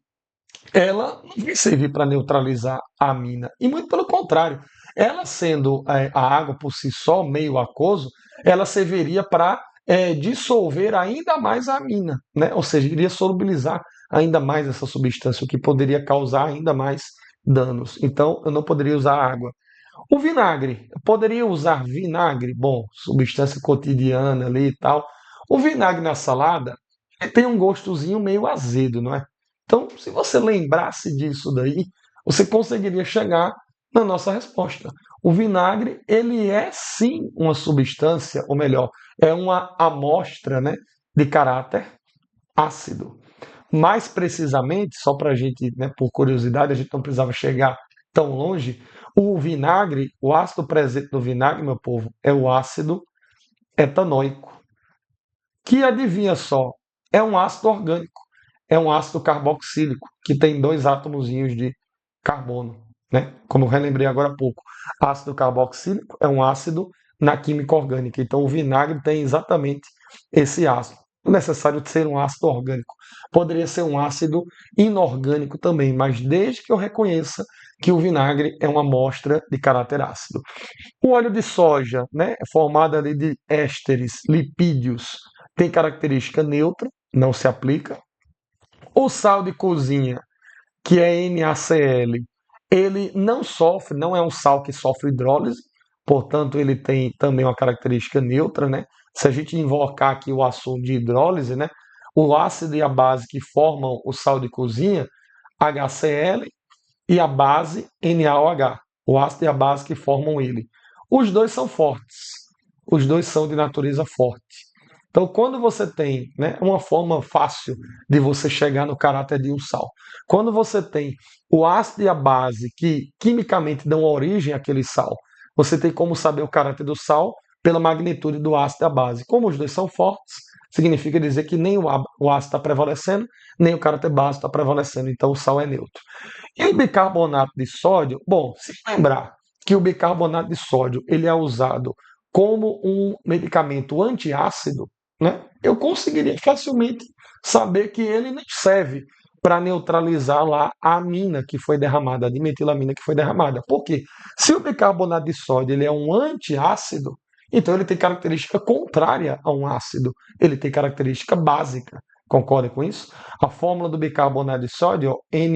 Ela não vai servir para neutralizar a amina. E muito pelo contrário. Ela sendo a água por si só, meio aquoso, ela serviria para dissolver ainda mais a amina, né? Ou seja, iria solubilizar ainda mais essa substância, o que poderia causar ainda mais danos. Então, eu não poderia usar água. O vinagre, eu poderia usar vinagre? Bom, substância cotidiana ali e tal. O vinagre na salada tem um gostozinho meio azedo, não é? Então, se você lembrasse disso daí, você conseguiria chegar na nossa resposta. O vinagre, ele é sim uma substância, ou melhor, é uma amostra, né, de caráter ácido. Mais precisamente, só para a gente, né, por curiosidade, a gente não precisava chegar tão longe, o vinagre, o ácido presente no vinagre, meu povo, é o ácido etanóico, que adivinha só, é um ácido orgânico, é um ácido carboxílico, que tem dois átomozinhos de carbono, né? Como eu relembrei agora há pouco. Ácido carboxílico é um ácido na química orgânica, então o vinagre tem exatamente esse ácido. Não é necessário ser um ácido orgânico. Poderia ser um ácido inorgânico também, mas desde que eu reconheça que o vinagre é uma amostra de caráter ácido. O óleo de soja, né, é formado ali de ésteres, lipídios, tem característica neutra, não se aplica. O sal de cozinha que é NaCl, ele não sofre, não é um sal que sofre hidrólise, portanto ele tem também uma característica neutra, né? Se a gente invocar aqui o assunto de hidrólise, né? O ácido e a base que formam o sal de cozinha, HCl, e a base NaOH, o ácido e a base que formam ele. Os dois são fortes, os dois são de natureza forte. Então, quando você tem, né, uma forma fácil de você chegar no caráter de um sal, quando você tem o ácido e a base que quimicamente dão origem àquele sal, você tem como saber o caráter do sal pela magnitude do ácido e a base. Como os dois são fortes, significa dizer que nem o ácido está prevalecendo, nem o caráter base está prevalecendo, então o sal é neutro. E o bicarbonato de sódio, bom, se lembrar que o bicarbonato de sódio ele é usado como um medicamento antiácido, né? Eu conseguiria facilmente saber que ele não serve para neutralizar lá a amina que foi derramada, a dimetilamina que foi derramada. Por quê? Se o bicarbonato de sódio ele é um antiácido, então ele tem característica contrária a um ácido, ele tem característica básica. Concorda com isso? A fórmula do bicarbonato de sódio é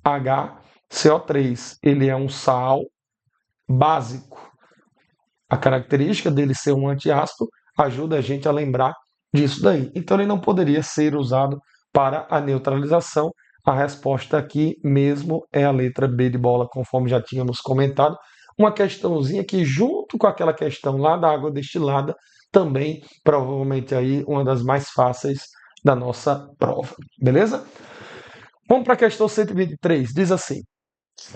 NaHCO3. Ele é um sal básico. A característica dele ser um antiácido ajuda a gente a lembrar disso daí. Então ele não poderia ser usado para a neutralização. A resposta aqui mesmo é a letra B de bola, conforme já tínhamos comentado. Uma questãozinha que, junto com aquela questão lá da água destilada, também provavelmente aí uma das mais fáceis da nossa prova. Beleza? Vamos para a questão 123. Diz assim: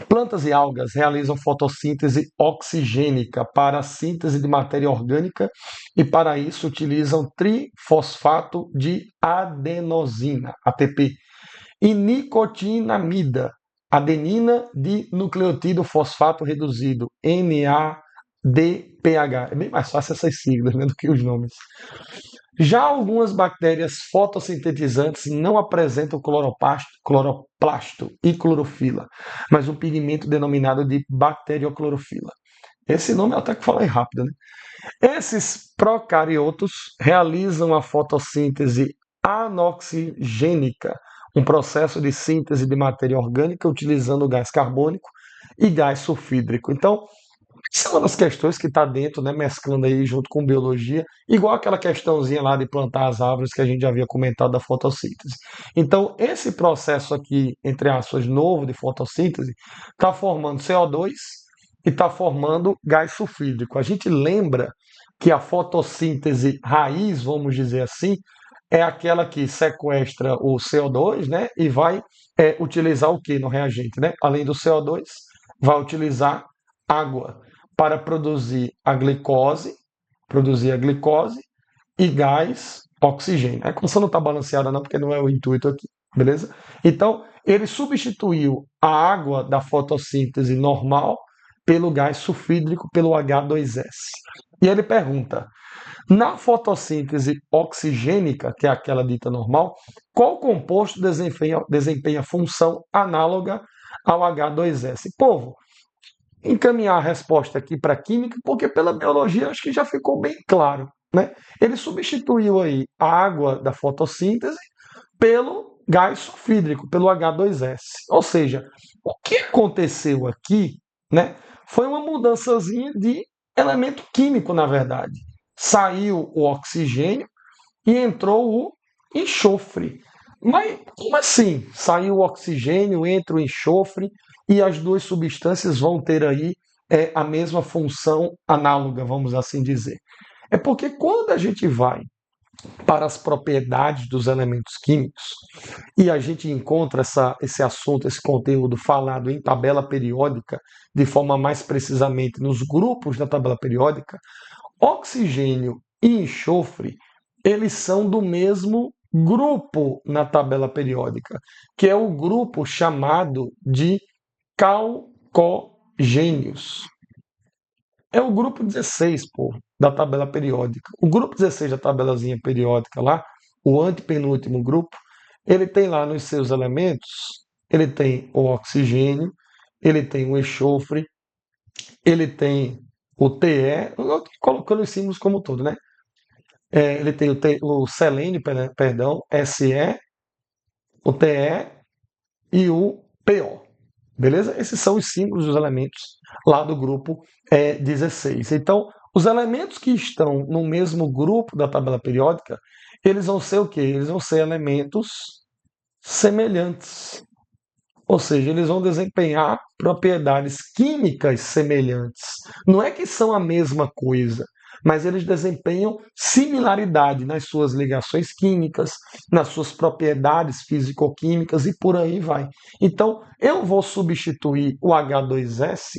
plantas e algas realizam fotossíntese oxigênica para a síntese de matéria orgânica e, para isso, utilizam trifosfato de adenosina, ATP, e nicotinamida, adenina dinucleotídeo fosfato reduzido, NADPH. É bem mais fácil essas siglas, né, do que os nomes. Já algumas bactérias fotossintetizantes não apresentam cloroplasto e clorofila, mas um pigmento denominado de bacterioclorofila. Esse nome eu até que falei rápido, né? Esses procariotos realizam a fotossíntese anoxigênica, um processo de síntese de matéria orgânica utilizando gás carbônico e gás sulfídrico. Então, isso é uma das questões que está dentro, né, mesclando aí junto com biologia, igual aquela questãozinha lá de plantar as árvores que a gente já havia comentado da fotossíntese. Então, esse processo aqui, entre aspas, novo de fotossíntese, está formando CO2 e está formando gás sulfídrico. A gente lembra que a fotossíntese raiz, vamos dizer assim, é aquela que sequestra o CO2, né, e vai utilizar o que no reagente, né? Além do CO2, vai utilizar água para produzir a glicose e gás oxigênio. A equação não está balanceada não, porque não é o intuito aqui, beleza? Então, ele substituiu a água da fotossíntese normal pelo gás sulfídrico, pelo H2S. E ele pergunta, na fotossíntese oxigênica, que é aquela dita normal, qual composto desempenha função análoga ao H2S? Povo, encaminhar a resposta aqui para a química, porque pela biologia acho que já ficou bem claro, né? Ele substituiu aí a água da fotossíntese pelo gás sulfídrico, pelo H2S. Ou seja, o que aconteceu aqui, né, foi uma mudançazinha de elemento químico, na verdade. Saiu o oxigênio e entrou o enxofre. Mas como assim? Saiu o oxigênio, entra o enxofre e as duas substâncias vão ter aí a mesma função análoga, vamos assim dizer. É porque quando a gente vai para as propriedades dos elementos químicos e a gente encontra esse assunto, esse conteúdo falado em tabela periódica, de forma mais precisamente nos grupos da tabela periódica, oxigênio e enxofre, eles são do mesmo grupo na tabela periódica, que é o grupo chamado de calcogênios. É o grupo 16, pô, da tabela periódica. O grupo 16 da tabelazinha periódica lá, o antepenúltimo grupo, ele tem lá nos seus elementos, ele tem o oxigênio, ele tem o enxofre, ele tem o Te, eu tô colocando os símbolos como todo, né? Ele tem o selênio, perdão, Se, o Te e o PO. Beleza? Esses são os símbolos dos elementos lá do grupo 16. Então, os elementos que estão no mesmo grupo da tabela periódica, eles vão ser o quê? Eles vão ser elementos semelhantes. Ou seja, eles vão desempenhar propriedades químicas semelhantes. Não é que são a mesma coisa, mas eles desempenham similaridade nas suas ligações químicas, nas suas propriedades físico-químicas e por aí vai. Então, eu vou substituir o H2S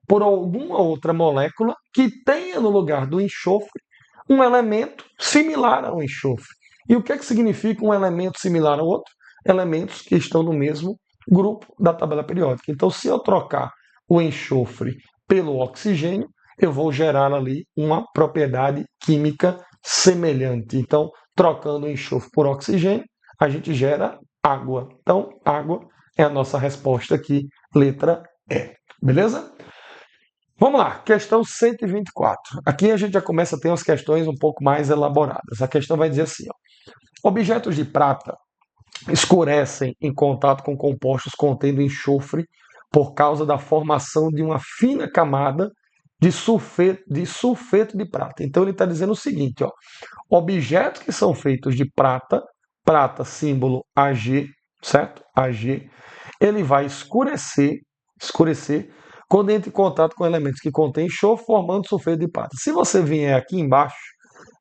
por alguma outra molécula que tenha no lugar do enxofre um elemento similar ao enxofre. E o que é que significa um elemento similar ao outro? Elementos que estão no mesmo grupo da tabela periódica. Então, se eu trocar o enxofre pelo oxigênio, eu vou gerar ali uma propriedade química semelhante. Então, trocando o enxofre por oxigênio, a gente gera água. Então, água é a nossa resposta aqui, letra E. Beleza? Vamos lá, questão 124. Aqui a gente já começa a ter umas questões um pouco mais elaboradas. A questão vai dizer assim, ó, objetos de prata escurecem em contato com compostos contendo enxofre por causa da formação de uma fina camada de sulfeto de prata. Então ele está dizendo o seguinte, ó, objetos que são feitos de prata, prata símbolo Ag, certo? Ag, ele vai escurecer quando entra em contato com elementos que contêm enxofre, formando sulfeto de prata. Se você vier aqui embaixo,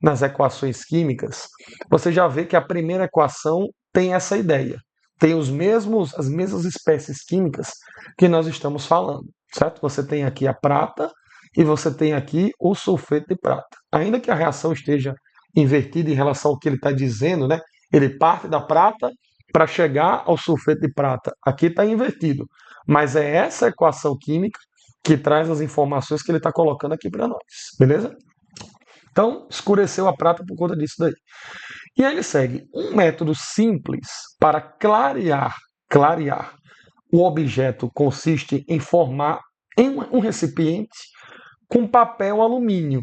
nas equações químicas, você já vê que a primeira equação tem essa ideia. Tem as mesmas espécies químicas que nós estamos falando, certo? Você tem aqui a prata e você tem aqui o sulfeto de prata. Ainda que a reação esteja invertida em relação ao que ele está dizendo, né? Ele parte da prata para chegar ao sulfeto de prata. Aqui está invertido. Mas é essa equação química que traz as informações que ele está colocando aqui para nós. Beleza? Então, escureceu a prata por conta disso daí. E aí ele segue. Um método simples para clarear o objeto consiste em formar em um recipiente com papel alumínio,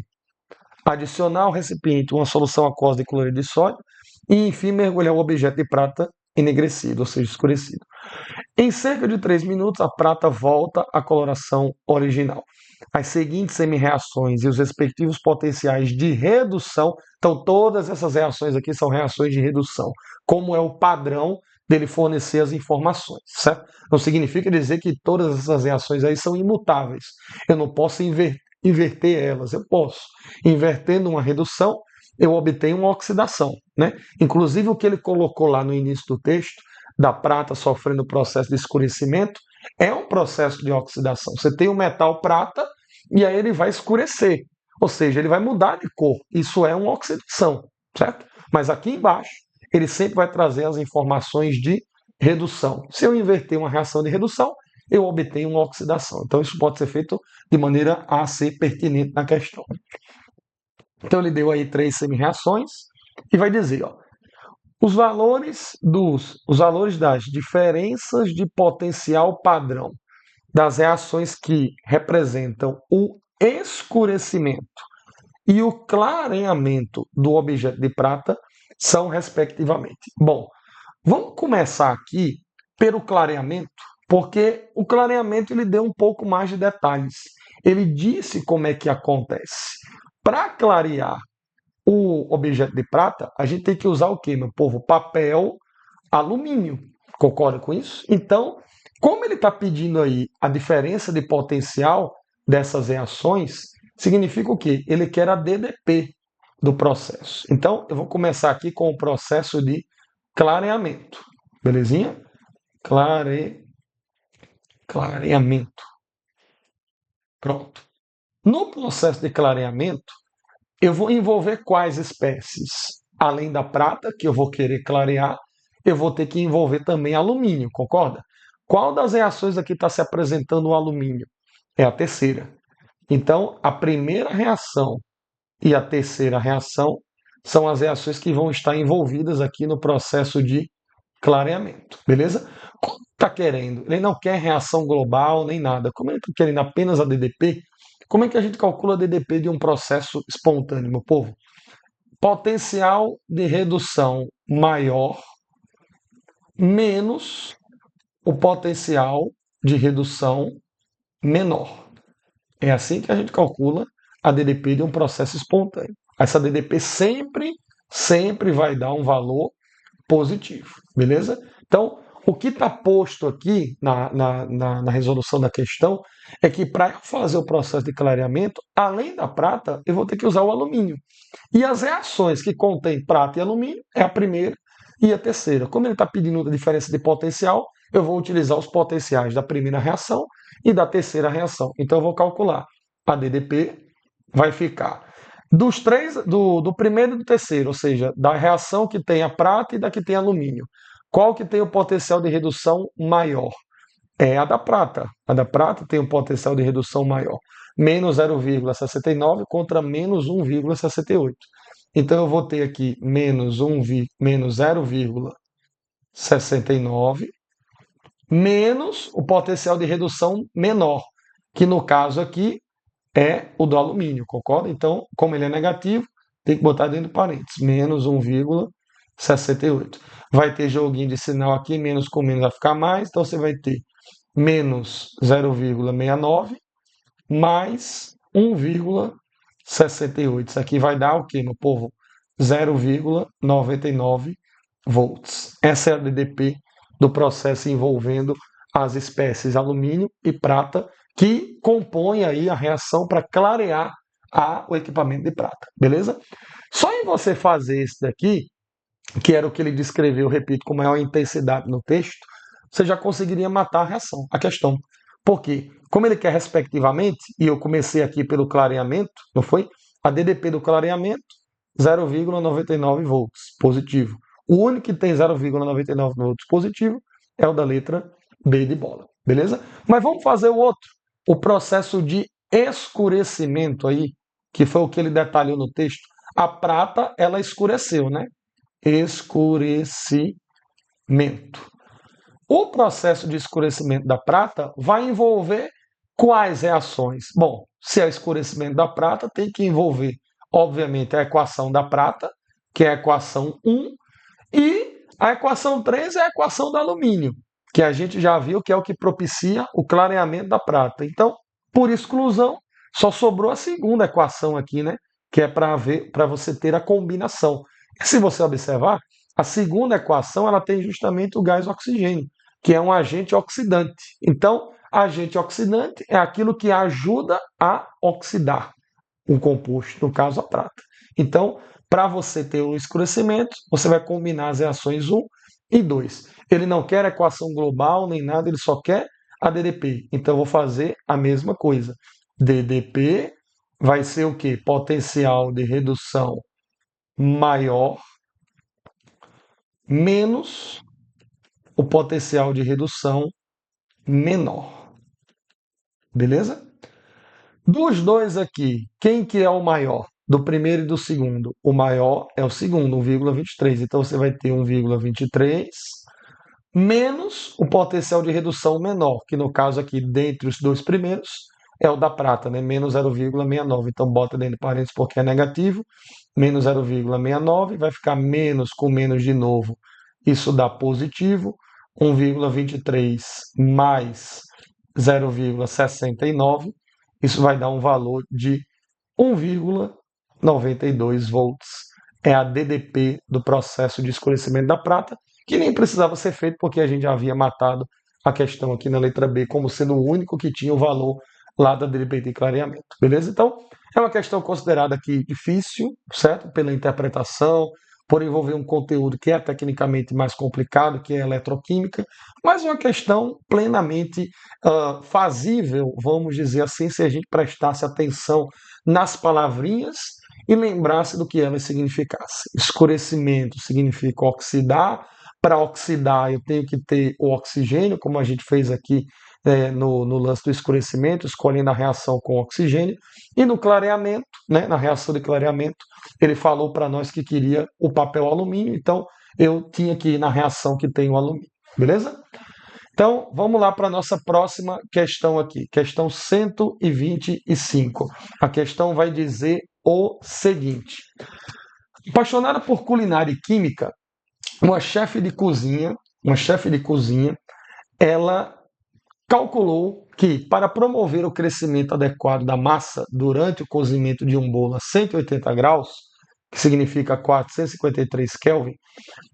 adicionar ao recipiente uma solução aquosa de cloreto de sódio e, enfim, mergulhar o objeto de prata enegrecido, ou seja, escurecido. Em cerca de 3 minutos, a prata volta à coloração original. As seguintes semi-reações e os respectivos potenciais de redução, então todas essas reações aqui são reações de redução, como é o padrão dele fornecer as informações, certo? Não significa dizer que todas essas reações aí são imutáveis. Eu não posso inverter elas, eu posso. Invertendo uma redução, eu obtenho uma oxidação, né? Inclusive o que ele colocou lá no início do texto, da prata sofrendo o processo de escurecimento, é um processo de oxidação. Você tem o metal prata e aí ele vai escurecer, ou seja, ele vai mudar de cor. Isso é uma oxidação, certo? Mas aqui embaixo, ele sempre vai trazer as informações de redução. Se eu inverter uma reação de redução, eu obtenho uma oxidação. Então isso pode ser feito de maneira a ser pertinente na questão. Então ele deu aí 3 semi-reações e vai dizer, ó, os valores das diferenças de potencial padrão das reações que representam o escurecimento e o clareamento do objeto de prata são respectivamente. Bom, vamos começar aqui pelo clareamento, porque o clareamento ele deu um pouco mais de detalhes. Ele disse como é que acontece. Para clarear o objeto de prata, a gente tem que usar o quê, meu povo? Papel alumínio. Concorda com isso? Então, como ele está pedindo aí a diferença de potencial dessas reações, significa o quê? Ele quer a DDP do processo. Então, eu vou começar aqui com o processo de clareamento. Belezinha? Clareamento. Pronto. No processo de clareamento, eu vou envolver quais espécies? Além da prata, que eu vou querer clarear, eu vou ter que envolver também alumínio, concorda? Qual das reações aqui está se apresentando o alumínio? É a terceira. Então, a primeira reação e a terceira reação são as reações que vão estar envolvidas aqui no processo de clareamento, beleza? Como está querendo? Ele não quer reação global nem nada. Como ele está querendo apenas a DDP, como é que a gente calcula a DDP de um processo espontâneo, meu povo? Potencial de redução maior menos o potencial de redução menor. É assim que a gente calcula a DDP de um processo espontâneo. Essa DDP sempre vai dar um valor positivo, beleza? Então, o que está posto aqui na resolução da questão é que para eu fazer o processo de clareamento, além da prata, eu vou ter que usar o alumínio. E as reações que contêm prata e alumínio é a primeira e a terceira. Como ele está pedindo a diferença de potencial, eu vou utilizar os potenciais da primeira reação e da terceira reação. Então eu vou calcular. A DDP vai ficar dos três, do primeiro e do terceiro, ou seja, da reação que tem a prata e da que tem alumínio. Qual que tem o potencial de redução maior? É a da prata. A da prata tem um potencial de redução maior. Menos 0,69 contra menos 1,68. Então eu vou ter aqui menos 0,69 menos o potencial de redução menor, que no caso aqui é o do alumínio, concorda? Então, como ele é negativo, tem que botar dentro de parênteses, menos 1,68. Vai ter joguinho de sinal aqui, menos com menos vai ficar mais, então você vai ter menos 0,69 mais 1,68. Isso aqui vai dar o quê, meu povo? 0,99 volts. Essa é a DDP do processo envolvendo as espécies alumínio e prata, que compõem aí a reação para clarear o equipamento de prata, beleza? Só em você fazer esse daqui, que era o que ele descreveu, repito, com maior intensidade no texto, você já conseguiria matar a reação, a questão. Porque, como ele quer respectivamente, e eu comecei aqui pelo clareamento, não foi? A DDP do clareamento, 0,99 volts, positivo. O único que tem 0,99 volts positivo é o da letra B de bola, beleza? Mas vamos fazer o outro, o processo de escurecimento aí, que foi o que ele detalhou no texto. A prata, ela escureceu, né? Escurecimento. O processo de escurecimento da prata vai envolver quais reações? Bom, se é escurecimento da prata, tem que envolver, obviamente, a equação da prata, que é a equação 1, e a equação 3 é a equação do alumínio, que a gente já viu que é o que propicia o clareamento da prata. Então, por exclusão, só sobrou a segunda equação aqui, né? Que é para você ter a combinação. E se você observar, a segunda equação ela tem justamente o gás oxigênio, que é um agente oxidante. Então, agente oxidante é aquilo que ajuda a oxidar um composto, no caso a prata. Então, para você ter um escurecimento, você vai combinar as reações 1 e 2. Ele não quer equação global nem nada, ele só quer a DDP. Então, eu vou fazer a mesma coisa. DDP vai ser o quê? Potencial de redução maior menos o potencial de redução menor. Beleza? Dos dois aqui, quem que é o maior? Do primeiro e do segundo. O maior é o segundo, 1,23. Então você vai ter 1,23 menos o potencial de redução menor, que no caso aqui, dentre os dois primeiros, é o da prata, né? Menos 0,69. Então bota dentro de parênteses porque é negativo. Menos 0,69 vai ficar menos com menos de novo. Isso dá positivo. 1,23 mais 0,69. Isso vai dar um valor de 1,92 volts. É a DDP do processo de escurecimento da prata, que nem precisava ser feito porque a gente já havia matado a questão aqui na letra B como sendo o único que tinha o valor lá da DDP de clareamento. Beleza? Então, é uma questão considerada aqui difícil, certo? Pela interpretação, por envolver um conteúdo que é tecnicamente mais complicado, que é eletroquímica, mas uma questão plenamente fazível, vamos dizer assim, se a gente prestasse atenção nas palavrinhas e lembrasse do que elas significassem. Escurecimento significa oxidar. Para oxidar, eu tenho que ter o oxigênio, como a gente fez aqui no lance do escurecimento, escolhendo a reação com oxigênio. E no clareamento, né, na reação de clareamento, ele falou para nós que queria o papel alumínio, então eu tinha que ir na reação que tem o alumínio. Beleza? Então, vamos lá para a nossa próxima questão aqui. Questão 125. A questão vai dizer o seguinte. Apaixonada por culinária e química, uma chefe de cozinha, ela calculou que, para promover o crescimento adequado da massa durante o cozimento de um bolo a 180 graus, que significa 453 Kelvin,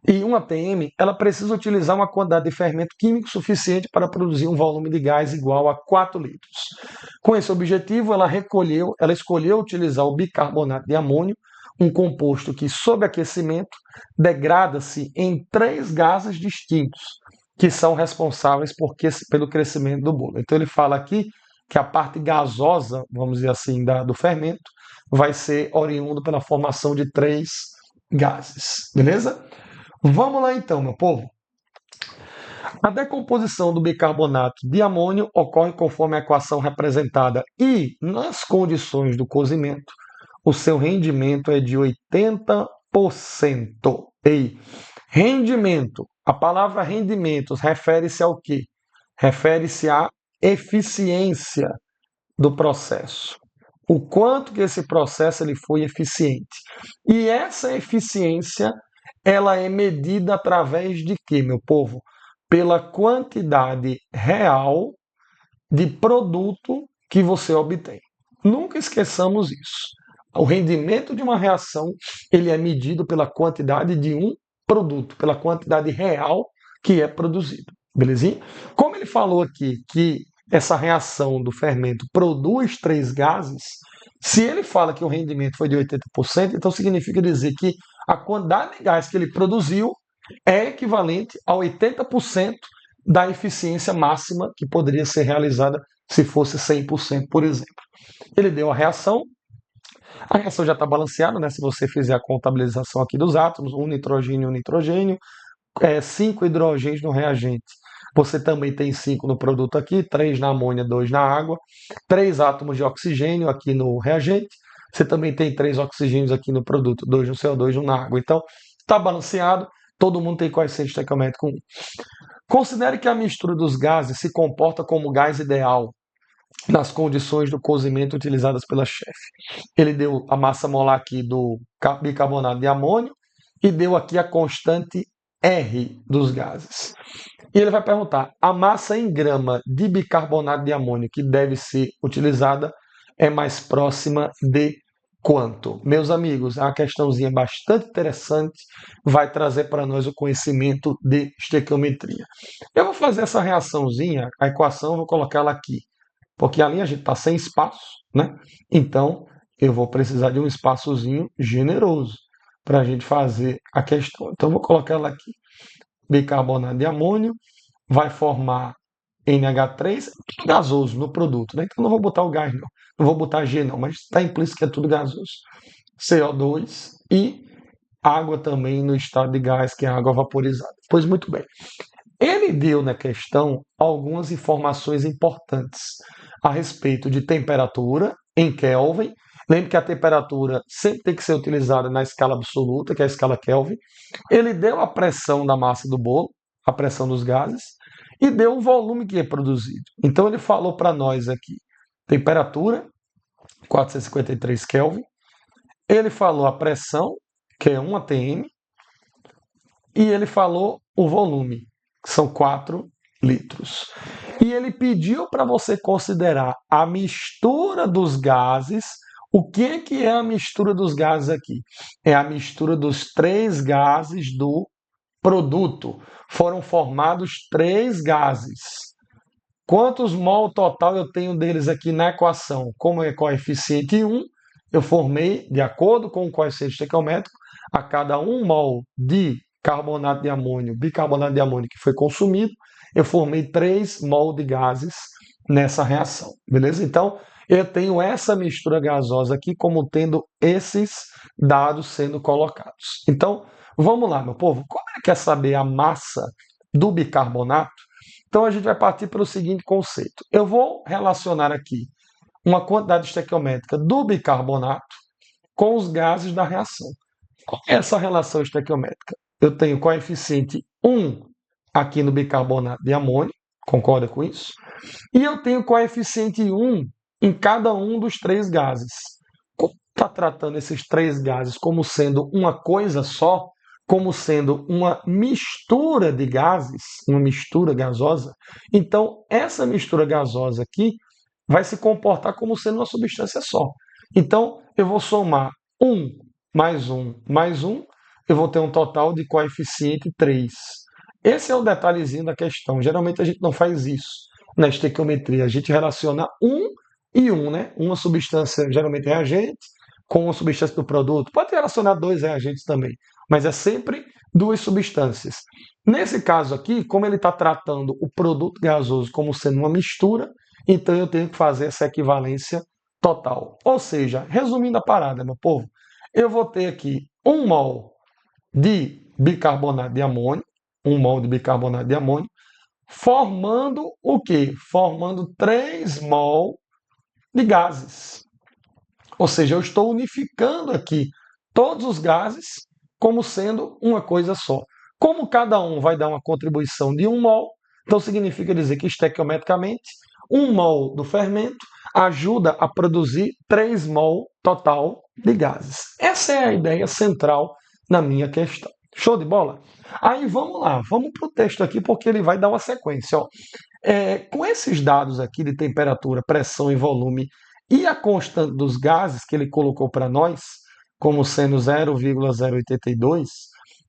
e 1 atm, ela precisa utilizar uma quantidade de fermento químico suficiente para produzir um volume de gás igual a 4 litros. Com esse objetivo, ela escolheu utilizar o bicarbonato de amônio, um composto que, sob aquecimento, degrada-se em 3 gases distintos, que são responsáveis pelo crescimento do bolo. Então ele fala aqui que a parte gasosa, vamos dizer assim, do fermento, vai ser oriundo pela formação de 3 gases, beleza? Vamos lá então, meu povo. A decomposição do bicarbonato de amônio ocorre conforme a equação representada e, nas condições do cozimento, o seu rendimento é de 80%. Ei, rendimento. A palavra rendimentos refere-se ao quê? Refere-se à eficiência do processo. O quanto que esse processo ele foi eficiente. E essa eficiência, ela é medida através de quê, meu povo? Pela quantidade real de produto que você obtém. Nunca esqueçamos isso. O rendimento de uma reação, ele é medido pela quantidade de um produto, pela quantidade real que é produzido. Belezinha? Como ele falou aqui que essa reação do fermento produz 3 gases, se ele fala que o rendimento foi de 80%, então significa dizer que a quantidade de gás que ele produziu é equivalente a 80% da eficiência máxima que poderia ser realizada se fosse 100%, por exemplo. Ele deu a reação já está balanceada, né? Se você fizer a contabilização aqui dos átomos, um nitrogênio, 5 hidrogênios no reagente. Você também tem 5 no produto aqui, 3 na amônia, 2 na água, 3 átomos de oxigênio aqui no reagente. Você também tem 3 oxigênios aqui no produto, 2 no CO2 e 1 na água. Então, está balanceado, todo mundo tem coeficiente estequiométrico 1. Considere que a mistura dos gases se comporta como gás ideal nas condições do cozimento utilizadas pela chefe. Ele deu a massa molar aqui do bicarbonato de amônio e deu aqui a constante R dos gases. E ele vai perguntar, a massa em grama de bicarbonato de amônio que deve ser utilizada é mais próxima de quanto? Meus amigos, é uma questãozinha bastante interessante, vai trazer para nós o conhecimento de estequiometria. Eu vou fazer essa reaçãozinha, a equação, vou colocar ela aqui, porque ali a gente está sem espaço, né? Então, eu vou precisar de um espaçozinho generoso para a gente fazer a questão. Então, eu vou colocar ela aqui. Bicarbonato de amônio vai formar NH3, tudo gasoso no produto, né? Então, não vou botar o gás, não. Não vou botar G, não, mas está implícito que é tudo gasoso. CO2 e água também no estado de gás, que é a água vaporizada. Pois muito bem. Ele deu na questão algumas informações importantes a respeito de temperatura em Kelvin. Lembre que a temperatura sempre tem que ser utilizada na escala absoluta, que é a escala Kelvin. Ele deu a pressão da massa do bolo, a pressão dos gases, e deu o volume que é produzido. Então ele falou para nós aqui, temperatura, 453 Kelvin. Ele falou a pressão, que é 1 atm, e ele falou o volume, que são 4 litros. E ele pediu para você considerar a mistura dos gases. O que é a mistura dos gases aqui? É a mistura dos 3 gases do produto. Foram formados 3 gases. Quantos mol total eu tenho deles aqui na equação? Como é coeficiente 1, eu formei, de acordo com o coeficiente estequiométrico, a cada 1 mol de carbonato de amônio, bicarbonato de amônio que foi consumido, eu formei 3 mol de gases nessa reação, beleza? Então, eu tenho essa mistura gasosa aqui como tendo esses dados sendo colocados. Então, vamos lá, meu povo. Como ele quer saber a massa do bicarbonato, então a gente vai partir para o seguinte conceito. Eu vou relacionar aqui uma quantidade estequiométrica do bicarbonato com os gases da reação. Qual é essa relação estequiométrica? Eu tenho coeficiente 1 aqui no bicarbonato de amônio, concorda com isso? E eu tenho coeficiente 1 em cada um dos 3 gases. Como está tratando esses 3 gases como sendo uma coisa só, como sendo uma mistura de gases, uma mistura gasosa, então essa mistura gasosa aqui vai se comportar como sendo uma substância só. Então, eu vou somar mais um, eu vou ter um total de coeficiente 3. Esse é o detalhezinho da questão. Geralmente a gente não faz isso na estequiometria. A gente relaciona e né? Uma substância, geralmente reagente, com uma substância do produto. Pode relacionar dois reagentes também, mas é sempre duas substâncias. Nesse caso aqui, como ele está tratando o produto gasoso como sendo uma mistura, então eu tenho que fazer essa equivalência total. Ou seja, resumindo a parada, meu povo, eu vou ter aqui 1 mol de bicarbonato de amônio, 1 mol de bicarbonato de amônio, formando o quê? Formando 3 mol de gases. Ou seja, eu estou unificando aqui todos os gases como sendo uma coisa só. Como cada um vai dar uma contribuição de 1 mol, então significa dizer que estequiometricamente 1 mol do fermento ajuda a produzir 3 mol total de gases. Essa é a ideia central na minha questão. Show de bola? Aí vamos lá, vamos para o texto aqui porque ele vai dar uma sequência. Ó. Com esses dados aqui de temperatura, pressão e volume e a constante dos gases que ele colocou para nós, como sendo 0,082,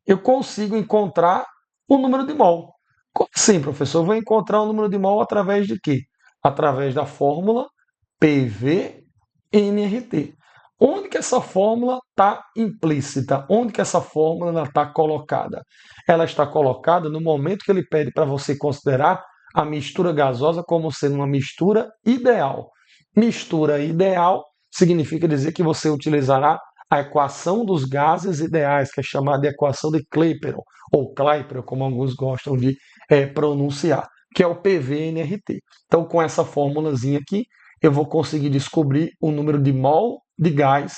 eu consigo encontrar o número de mol. Como assim, professor? Eu vou encontrar o número de mol através de quê? Através da fórmula PV-NRT. Onde que essa fórmula está implícita? Onde que essa fórmula está colocada? Ela está colocada no momento que ele pede para você considerar a mistura gasosa como sendo uma mistura ideal. Mistura ideal significa dizer que você utilizará a equação dos gases ideais, que é chamada de equação de Clapeyron, ou Clapeyron, como alguns gostam de pronunciar, que é o PV-NRT. Então, com essa formulazinha aqui, eu vou conseguir descobrir o número de mol de gás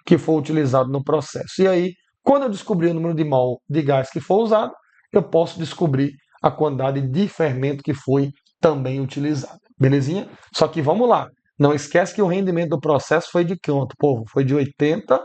que for utilizado no processo. E aí, quando eu descobrir o número de mol de gás que for usado, eu posso descobrir a quantidade de fermento que foi também utilizado. Belezinha? Só que vamos lá. Não esquece que o rendimento do processo foi de quanto, povo? Foi de 80%.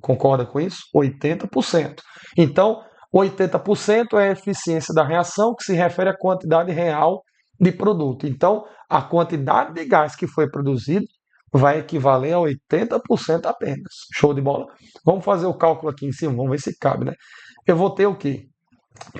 Concorda com isso? 80%. Então, 80% é a eficiência da reação, que se refere à quantidade real de produto. Então, a quantidade de gás que foi produzido vai equivaler a 80% apenas. Show de bola? Vamos fazer o cálculo aqui em cima, vamos ver se cabe, né? Eu vou ter o quê?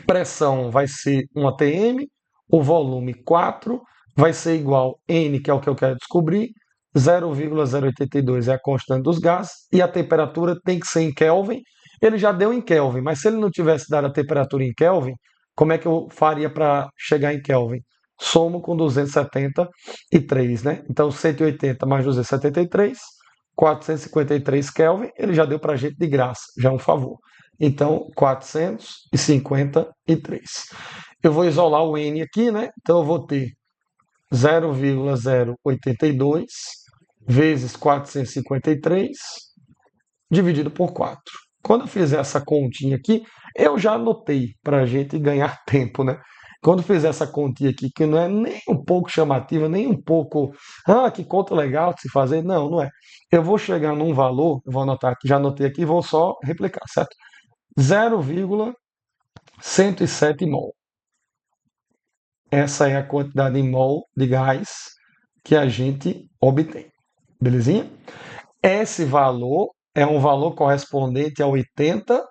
Pressão vai ser 1 atm, o volume 4, vai ser igual N, que é o que eu quero descobrir, 0,082 é a constante dos gases, e a temperatura tem que ser em Kelvin. Ele já deu em Kelvin, mas se ele não tivesse dado a temperatura em Kelvin, como é que eu faria para chegar em Kelvin? Somo com 273, né? Então 180 mais 273, 453 Kelvin, ele já deu para a gente de graça, já é um favor. Então, 453. Eu vou isolar o N aqui, né? Então, eu vou ter 0,082 vezes 453 dividido por 4. Quando eu fizer essa continha aqui, eu já anotei para a gente ganhar tempo, né? Quando fizer essa continha aqui, que não é nem um pouco chamativa, nem um pouco, que conta legal de se fazer, não, não é. Eu vou chegar num valor, eu vou anotar aqui, já anotei aqui, vou só replicar, certo? 0,107 mol. Essa é a quantidade em mol de gás que a gente obtém. Belezinha? Esse valor é um valor correspondente a 80%.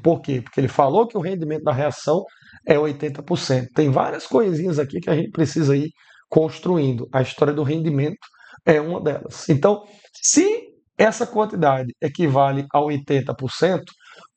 Por quê? Porque ele falou que o rendimento da reação é 80%. Tem várias coisinhas aqui que a gente precisa ir construindo. A história do rendimento é uma delas. Então, se essa quantidade equivale a 80%,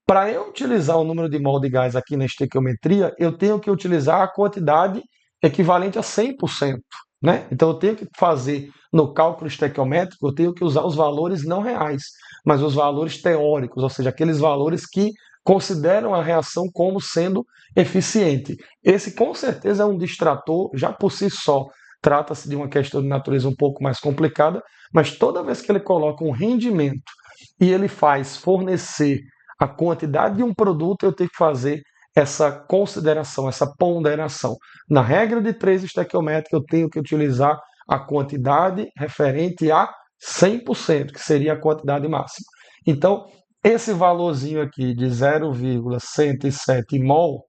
para eu utilizar o número de mol de gás aqui na estequiometria, eu tenho que utilizar a quantidade equivalente a 100%. Né? Então eu tenho que fazer no cálculo estequiométrico, eu tenho que usar os valores não reais, mas os valores teóricos, ou seja, aqueles valores que consideram a reação como sendo eficiente. Esse com certeza é um distrator já por si só. Trata-se de uma questão de natureza um pouco mais complicada, mas toda vez que ele coloca um rendimento e ele faz fornecer a quantidade de um produto, eu tenho que fazer essa consideração, essa ponderação. Na regra de 3 estequiométrica, eu tenho que utilizar a quantidade referente a 100%, que seria a quantidade máxima. Então, Esse valorzinho aqui de 0,107 mol,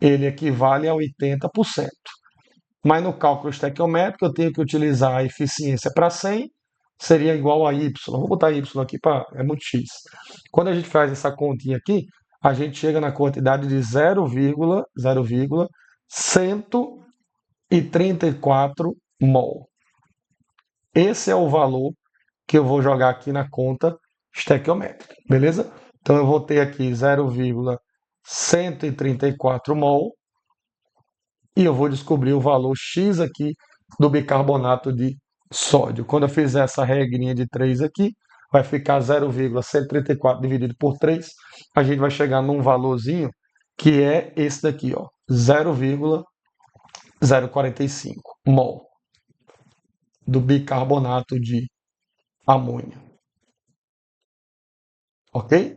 ele equivale a 80%. Mas no cálculo estequiométrico eu tenho que utilizar a eficiência para 100, seria igual a Y. Vou botar Y aqui para é muito X. Quando a gente faz essa continha aqui, a gente chega na quantidade de 0,134 mol. Esse é o valor que eu vou jogar aqui na conta estequiométrica, beleza? Então eu vou ter aqui 0,134 mol e eu vou descobrir o valor X aqui do bicarbonato de sódio. Quando eu fizer essa regrinha de 3 aqui, vai ficar 0,134 dividido por 3, a gente vai chegar num valorzinho que é esse daqui, ó, 0,045 mol do bicarbonato de amônio. Ok?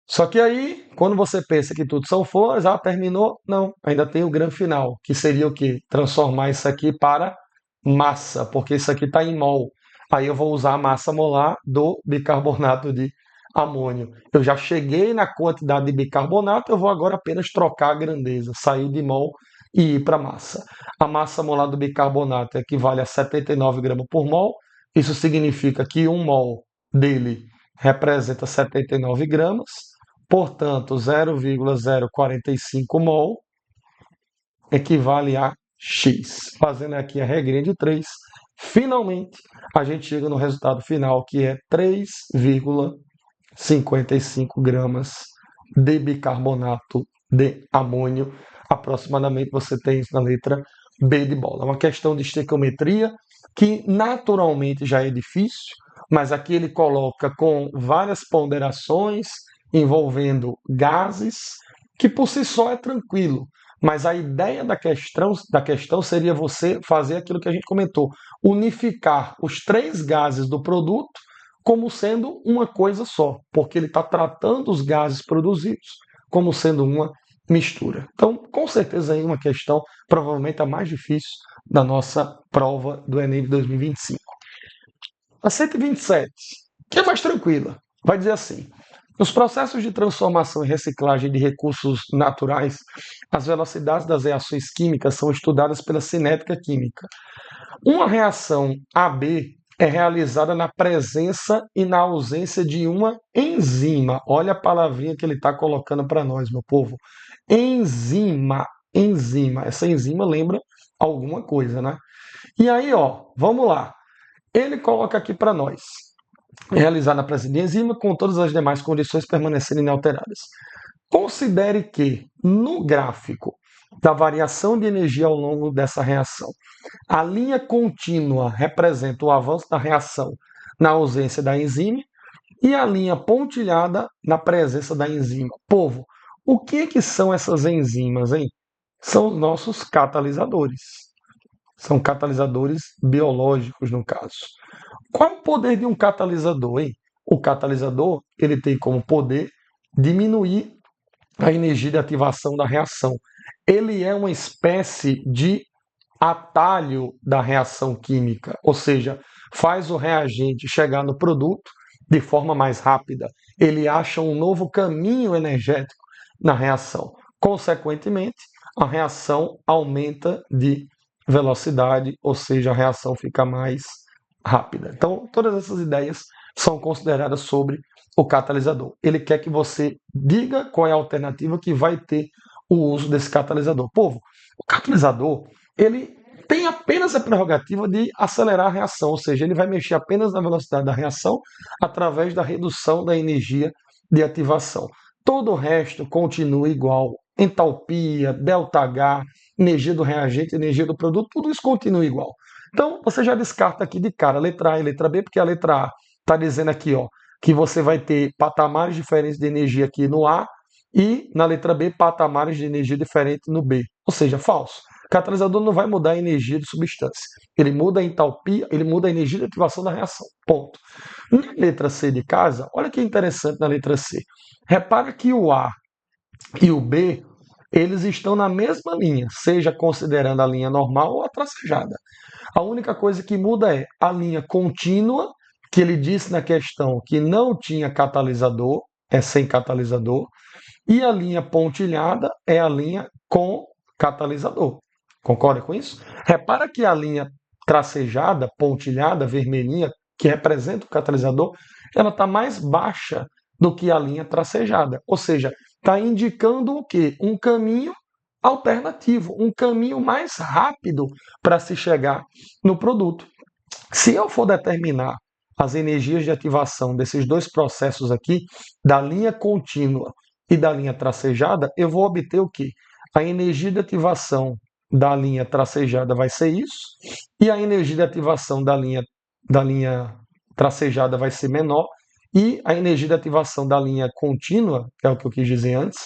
Só que aí, quando você pensa que tudo são flores, terminou? Não, ainda tem o grande final, que seria o quê? Transformar isso aqui para massa, porque isso aqui está em mol. Aí eu vou usar a massa molar do bicarbonato de amônio. Eu já cheguei na quantidade de bicarbonato, eu vou agora apenas trocar a grandeza, sair de mol e ir para massa. A massa molar do bicarbonato equivale a 79 gramas por mol. Isso significa que 1 mol dele representa 79 gramas. Portanto, 0,045 mol equivale a X. Fazendo aqui a regrinha de 3, finalmente a gente chega no resultado final, que é 3,55 gramas de bicarbonato de amônio. Aproximadamente você tem isso na letra B de bola. É uma questão de estequiometria que naturalmente já é difícil, mas aqui ele coloca com várias ponderações envolvendo gases, que por si só é tranquilo. Mas a ideia da questão seria você fazer aquilo que a gente comentou, unificar os 3 gases do produto como sendo uma coisa só, porque ele está tratando os gases produzidos como sendo uma mistura. Então, com certeza, aí uma questão provavelmente a mais difícil da nossa prova do Enem de 2025. A 127, que é mais tranquila, vai dizer assim: nos processos de transformação e reciclagem de recursos naturais, as velocidades das reações químicas são estudadas pela cinética química. Uma reação AB é realizada na presença e na ausência de uma enzima. Olha a palavrinha que ele está colocando para nós, meu povo. Enzima, enzima. Essa enzima lembra alguma coisa, né? E aí, ó, vamos lá. Ele coloca aqui para nós: realizar na presença de enzima com todas as demais condições permanecerem inalteradas. Considere que, no gráfico da variação de energia ao longo dessa reação, a linha contínua representa o avanço da reação na ausência da enzima e a linha pontilhada na presença da enzima. Povo, o que são essas enzimas, hein? São os nossos catalisadores. São catalisadores biológicos, no caso. Qual é o poder de um catalisador, hein? O catalisador, ele tem como poder diminuir a energia de ativação da reação. Ele é uma espécie de atalho da reação química, ou seja, faz o reagente chegar no produto de forma mais rápida. Ele acha um novo caminho energético na reação. Consequentemente, a reação aumenta de velocidade, ou seja, a reação fica mais rápida. Então, todas essas ideias são consideradas sobre o catalisador. Ele quer que você diga qual é a alternativa que vai ter o uso desse catalisador. Povo, o catalisador, ele tem apenas a prerrogativa de acelerar a reação, ou seja, ele vai mexer apenas na velocidade da reação através da redução da energia de ativação. Todo o resto continua igual. Entalpia, ΔH, energia do reagente, energia do produto, tudo isso continua igual. Então, você já descarta aqui de cara a letra A e a letra B, porque a letra A está dizendo aqui, ó, que você vai ter patamares diferentes de energia aqui no A e na letra B, patamares de energia diferentes no B. Ou seja, falso. O catalisador não vai mudar a energia de substância. Ele muda a entalpia, ele muda a energia de ativação da reação. Ponto. Na letra C de casa, olha que interessante na letra C. Repara que o A e o B, eles estão na mesma linha, seja considerando a linha normal ou a tracejada. A única coisa que muda é a linha contínua que ele disse na questão que não tinha catalisador, é sem catalisador, e a linha pontilhada é a linha com catalisador. Concorda com isso? Repara que a linha tracejada, pontilhada, vermelhinha, que representa o catalisador, ela está mais baixa do que a linha tracejada. Ou seja, está indicando o quê? Um caminho alternativo, um caminho mais rápido para se chegar no produto. Se eu for determinar as energias de ativação desses dois processos aqui, da linha contínua e da linha tracejada, eu vou obter o quê? A energia de ativação da linha tracejada vai ser isso, e a energia de ativação da linha tracejada vai ser menor, e a energia de ativação da linha contínua, que é o que eu quis dizer antes,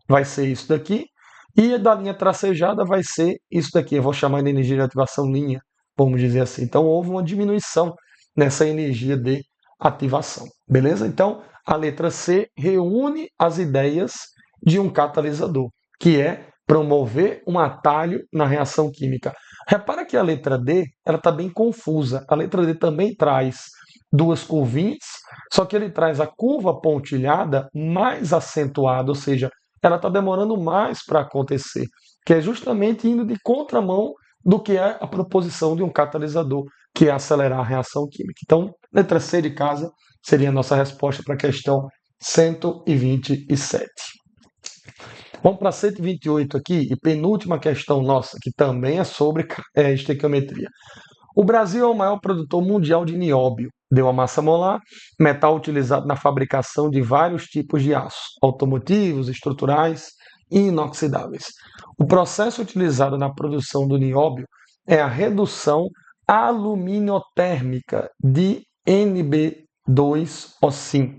vai ser isso daqui, e da linha tracejada vai ser isso daqui. Eu vou chamar de energia de ativação linha, vamos dizer assim. Então, houve uma diminuição nessa energia de ativação. Beleza? Então, a letra C reúne as ideias de um catalisador, que é promover um atalho na reação química. Repara que a letra D ela está bem confusa. A letra D também traz duas curvinhas, só que ele traz a curva pontilhada mais acentuada, ou seja, ela está demorando mais para acontecer, que é justamente indo de contramão do que é a proposição de um catalisador, que é acelerar a reação química. Então, letra C de casa seria a nossa resposta para a questão 127. Vamos para 128 aqui, e penúltima questão nossa, que também é sobre estequiometria. O Brasil é o maior produtor mundial de nióbio. Deu a massa molar, metal utilizado na fabricação de vários tipos de aço, automotivos, estruturais e inoxidáveis. O processo utilizado na produção do nióbio é a redução aluminotérmica de NB2O5,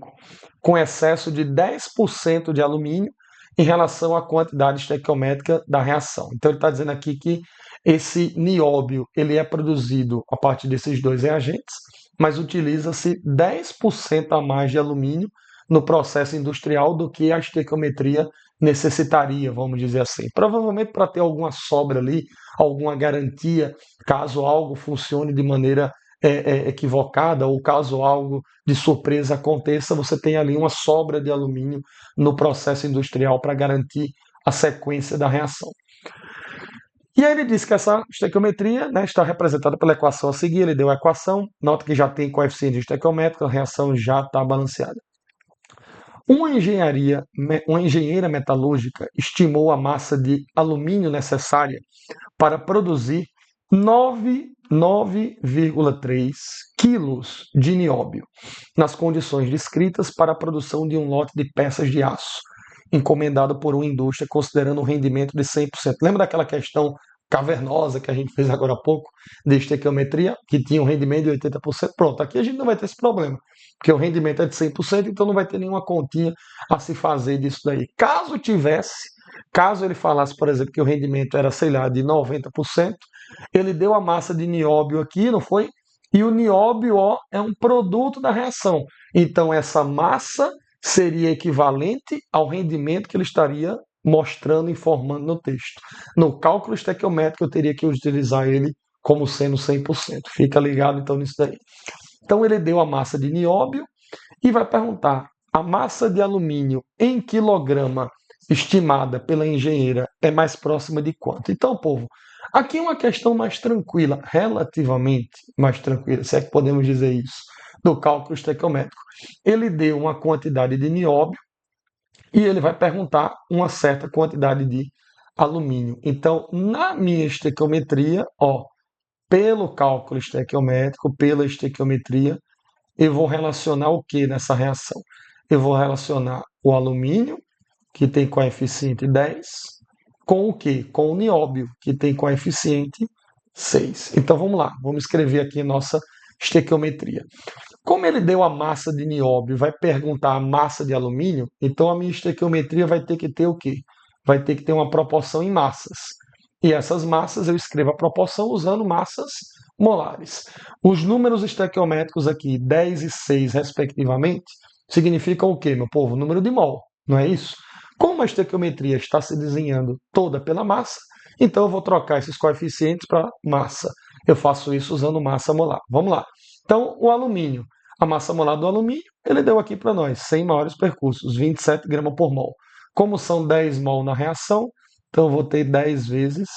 com excesso de 10% de alumínio em relação à quantidade estequiométrica da reação. Então ele está dizendo aqui que esse nióbio ele é produzido a partir desses dois reagentes, mas utiliza-se 10% a mais de alumínio no processo industrial do que a estequiometria necessitaria, vamos dizer assim. Provavelmente para ter alguma sobra ali, alguma garantia, caso algo funcione de maneira equivocada ou caso algo de surpresa aconteça, você tem ali uma sobra de alumínio no processo industrial para garantir a sequência da reação. E aí ele disse que essa estequiometria, né, está representada pela equação a seguir. Ele deu a equação, nota que já tem coeficiente estequiométrico, a reação já está balanceada. Uma engenheira metalúrgica estimou a massa de alumínio necessária para produzir 9,3 quilos de nióbio, nas condições descritas para a produção de um lote de peças de aço, encomendado por uma indústria considerando um rendimento de 100%. Lembra daquela questão cavernosa que a gente fez agora há pouco, de estequiometria, que tinha um rendimento de 80%? Pronto, aqui a gente não vai ter esse problema, porque o rendimento é de 100%, então não vai ter nenhuma continha a se fazer disso daí. Caso tivesse, caso ele falasse, por exemplo, que o rendimento era, sei lá, de 90%, ele deu a massa de nióbio aqui, não foi? E o nióbio, ó, é um produto da reação. Então essa massa seria equivalente ao rendimento que ele estaria mostrando, informando no texto. No cálculo estequiométrico, eu teria que utilizar ele como sendo 100%. Fica ligado, então, nisso daí. Então, ele deu a massa de nióbio e vai perguntar: a massa de alumínio em quilograma estimada pela engenheira é mais próxima de quanto? Então, povo, aqui é uma questão mais tranquila, relativamente mais tranquila, se é que podemos dizer isso, do cálculo estequiométrico. Ele deu uma quantidade de nióbio e ele vai perguntar uma certa quantidade de alumínio. Então, na minha estequiometria, ó, pelo cálculo estequiométrico, pela estequiometria, eu vou relacionar o que nessa reação? Eu vou relacionar o alumínio, que tem coeficiente 10, com o que? Com o nióbio, que tem coeficiente 6. Então vamos lá, vamos escrever aqui a nossa estequiometria. Como ele deu a massa de nióbio, vai perguntar a massa de alumínio, então a minha estequiometria vai ter que ter o quê? Vai ter que ter uma proporção em massas. E essas massas eu escrevo a proporção usando massas molares. Os números estequiométricos aqui, 10 e 6 respectivamente, significam o quê, meu povo? Número de mol, não é isso? Como a estequiometria está se desenhando toda pela massa, então eu vou trocar esses coeficientes para massa. Eu faço isso usando massa molar. Vamos lá. Então, o alumínio. A massa molar do alumínio, ele deu aqui para nós, 100 maiores percursos, 27 gramas por mol. Como são 10 mol na reação, então eu vou ter 10 vezes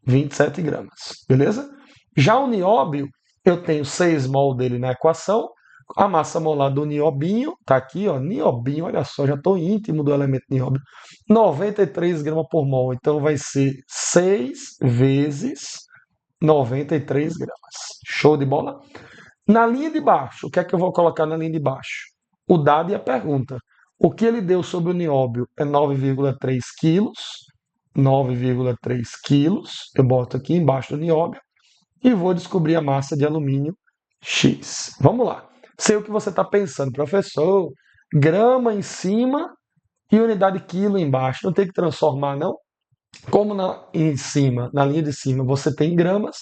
27 gramas, beleza? Já o nióbio, eu tenho 6 mol dele na equação, a massa molar do niobinho, tá aqui, ó, niobinho, olha só, já estou íntimo do elemento nióbio, 93 gramas por mol, então vai ser 6 vezes 93 gramas. Show de bola? Na linha de baixo, o que é que eu vou colocar na linha de baixo? O dado e a pergunta. O que ele deu sobre o nióbio é 9,3 quilos. 9,3 quilos. Eu boto aqui embaixo do nióbio e vou descobrir a massa de alumínio X. Vamos lá. Sei o que você está pensando, professor. Grama em cima e unidade quilo embaixo. Não tem que transformar, não? Como em cima, na linha de cima, você tem gramas,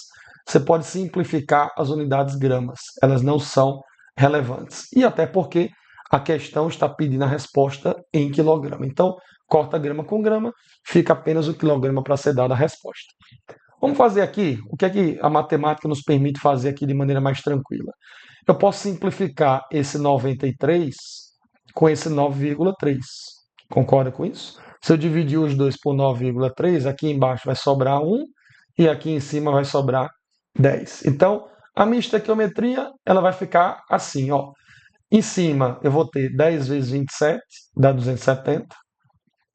você pode simplificar as unidades gramas. Elas não são relevantes. E até porque a questão está pedindo a resposta em quilograma. Então, corta grama com grama, fica apenas o quilograma para ser dada a resposta. Vamos fazer aqui o que é que a matemática nos permite fazer aqui de maneira mais tranquila. Eu posso simplificar esse 93 com esse 9,3. Concorda com isso? Se eu dividir os dois por 9,3, aqui embaixo vai sobrar 1 e aqui em cima vai sobrar 10. Então, a minha estequiometria ela vai ficar assim, ó. Em cima eu vou ter 10 vezes 27, dá 270.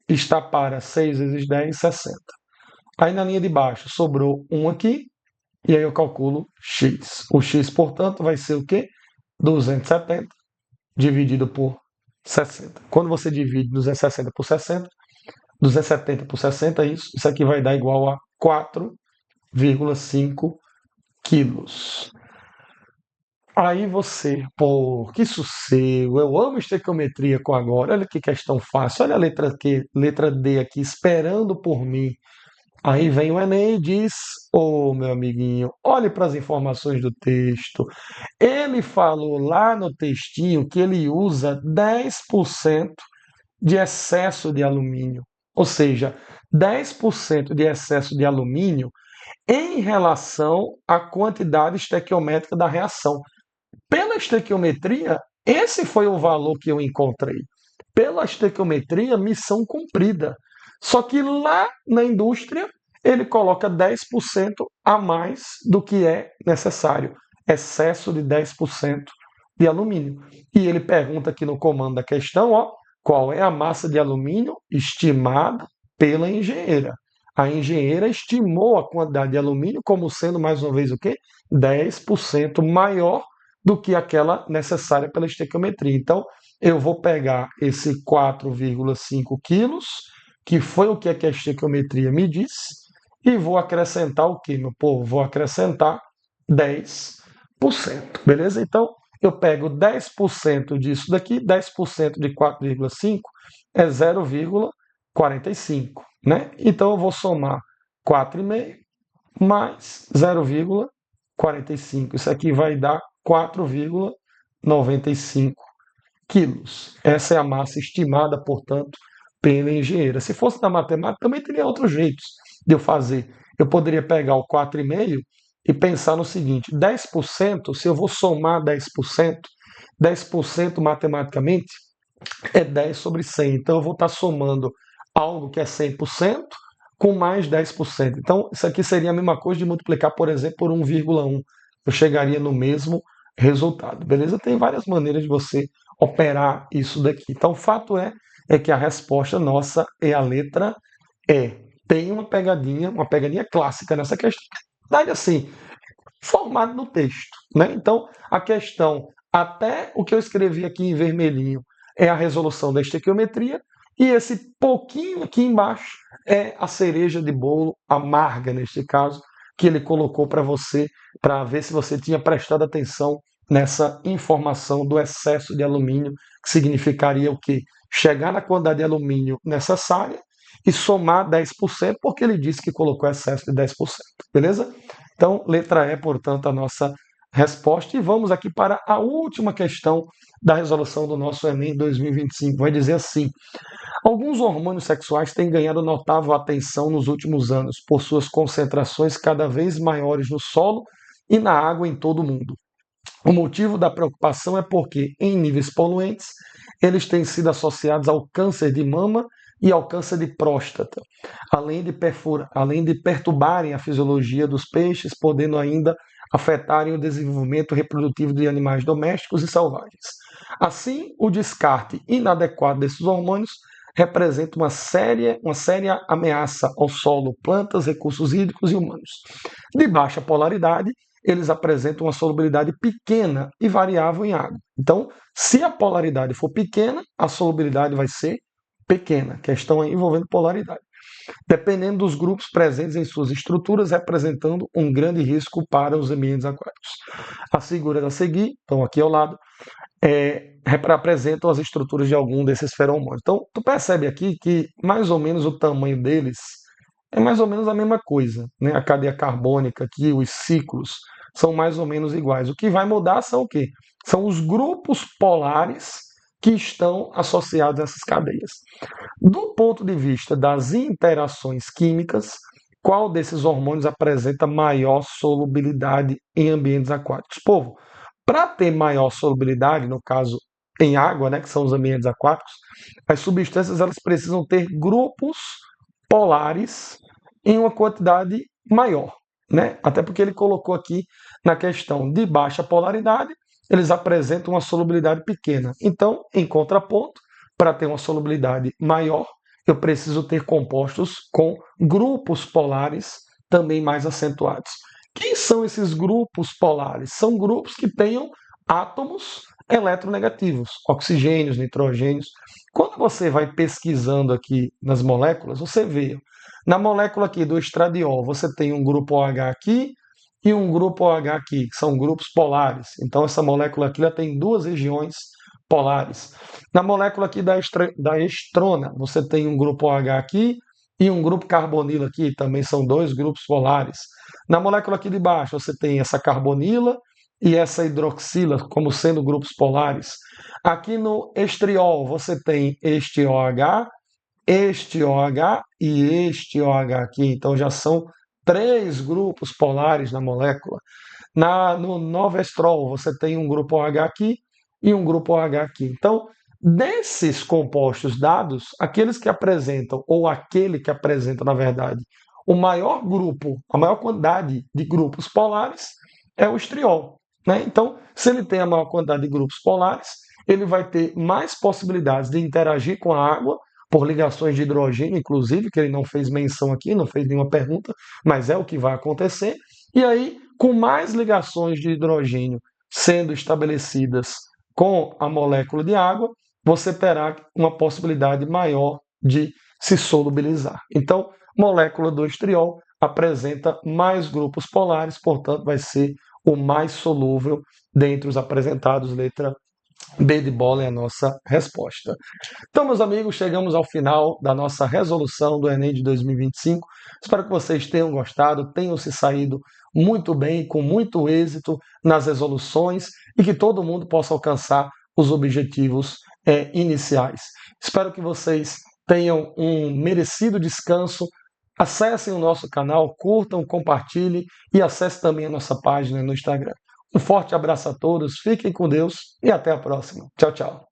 Está para 6 vezes 10, 60. Aí na linha de baixo sobrou 1 aqui, e aí eu calculo x. O x, portanto, vai ser o quê? 270 dividido por 60. Quando você divide 260 por 60, 270 por 60, isso aqui vai dar igual a 4,5 quilos. Aí você, pô, que sossego, eu amo estequiometria com agora, olha que questão fácil, olha a letra Q, letra D aqui, esperando por mim. Aí vem o Enem e diz, ô meu amiguinho, olhe para as informações do texto. Ele falou lá no textinho que ele usa 10% de excesso de alumínio. Ou seja, 10% de excesso de alumínio em relação à quantidade estequiométrica da reação. Pela estequiometria, esse foi o valor que eu encontrei. Pela estequiometria, missão cumprida. Só que lá na indústria, ele coloca 10% a mais do que é necessário. Excesso de 10% de alumínio. E ele pergunta aqui no comando da questão, ó, qual é a massa de alumínio estimada pela engenheira. A engenheira estimou a quantidade de alumínio como sendo, mais uma vez, o quê? 10% maior do que aquela necessária pela estequiometria. Então, eu vou pegar esse 4,5 quilos, que foi o que a estequiometria me disse, e vou acrescentar o quê, meu povo? Vou acrescentar 10%, beleza? Então, eu pego 10% disso daqui, 10% de 4,5 é 0,45, né? Então, eu vou somar 4,5 mais 0,45. Isso aqui vai dar 4,95 quilos. Essa é a massa estimada, portanto, pela engenheira. Se fosse na matemática, também teria outros jeitos de eu fazer. Eu poderia pegar o 4,5 e pensar no seguinte: 10%, se eu vou somar 10%, 10% matematicamente é 10 sobre 100. Então eu vou estar somando algo que é 100% com mais 10%. Então isso aqui seria a mesma coisa de multiplicar, por exemplo, por 1,1. Eu chegaria no mesmo resultado, beleza? Tem várias maneiras de você operar isso daqui. Então o fato é que a resposta nossa é a letra E. Tem uma pegadinha clássica nessa questão. Verdade assim, formado no texto, né? Então a questão, até o que eu escrevi aqui em vermelhinho, é a resolução da estequiometria, e esse pouquinho aqui embaixo é a cereja de bolo amarga, neste caso, que ele colocou para você, para ver se você tinha prestado atenção nessa informação do excesso de alumínio, que significaria o quê? Chegar na quantidade de alumínio necessária e somar 10%, porque ele disse que colocou excesso de 10%, beleza? Então, letra E, portanto, a nossa resposta. E vamos aqui para a última questão da resolução do nosso Enem 2025. Vai dizer assim: alguns hormônios sexuais têm ganhado notável atenção nos últimos anos por suas concentrações cada vez maiores no solo e na água em todo o mundo. O motivo da preocupação é porque, em níveis poluentes, eles têm sido associados ao câncer de mama e ao câncer de próstata, além de perturbarem a fisiologia dos peixes, podendo ainda afetarem o desenvolvimento reprodutivo de animais domésticos e selvagens. Assim, o descarte inadequado desses hormônios representa uma séria ameaça ao solo, plantas, recursos hídricos e humanos. De baixa polaridade, eles apresentam uma solubilidade pequena e variável em água. Então, se a polaridade for pequena, a solubilidade vai ser pequena. Questão aí envolvendo polaridade. Dependendo dos grupos presentes em suas estruturas, representando um grande risco para os ambientes aquáticos. As figuras a seguir, estão aqui ao lado, representam as estruturas de algum desses feromônios. Então, tu percebe aqui que mais ou menos o tamanho deles é mais ou menos a mesma coisa, né? A cadeia carbônica aqui, os ciclos, são mais ou menos iguais. O que vai mudar são o quê? São os grupos polares que estão associados a essas cadeias. Do ponto de vista das interações químicas, qual desses hormônios apresenta maior solubilidade em ambientes aquáticos? Povo, para ter maior solubilidade, no caso em água, né, que são os ambientes aquáticos, as substâncias elas precisam ter grupos polares em uma quantidade maior, né? Até porque ele colocou aqui na questão de baixa polaridade, eles apresentam uma solubilidade pequena. Então, em contraponto, para ter uma solubilidade maior, eu preciso ter compostos com grupos polares também mais acentuados. Quem são esses grupos polares? São grupos que tenham átomos eletronegativos, oxigênios, nitrogênios. Quando você vai pesquisando aqui nas moléculas, você vê, na molécula aqui do estradiol, você tem um grupo OH aqui e um grupo OH aqui, que são grupos polares. Então, essa molécula aqui já tem duas regiões polares. Na molécula aqui da estrona, você tem um grupo OH aqui e um grupo carbonilo aqui, também são dois grupos polares. Na molécula aqui de baixo, você tem essa carbonila e essa hidroxila como sendo grupos polares. Aqui no estriol, você tem este OH e este OH aqui. Então já são três grupos polares na molécula. No novestrol, você tem um grupo OH aqui e um grupo OH aqui. Então, desses compostos dados, aqueles que apresentam, ou aquele que apresenta, na verdade, o maior grupo, a maior quantidade de grupos polares é o estriol, né? Então, se ele tem a maior quantidade de grupos polares, ele vai ter mais possibilidades de interagir com a água por ligações de hidrogênio, inclusive, que ele não fez menção aqui, não fez nenhuma pergunta, mas é o que vai acontecer. E aí, com mais ligações de hidrogênio sendo estabelecidas com a molécula de água, você terá uma possibilidade maior de se solubilizar. Então, molécula do estriol apresenta mais grupos polares, portanto, vai ser o mais solúvel dentre os apresentados. Letra B de bola é a nossa resposta. Então, meus amigos, chegamos ao final da nossa resolução do Enem de 2025. Espero que vocês tenham gostado, tenham se saído muito bem, com muito êxito nas resoluções e que todo mundo possa alcançar os objetivos iniciais. Espero que vocês tenham um merecido descanso. Acessem o nosso canal, curtam, compartilhem e acessem também a nossa página no Instagram. Um forte abraço a todos, fiquem com Deus e até a próxima. Tchau, tchau.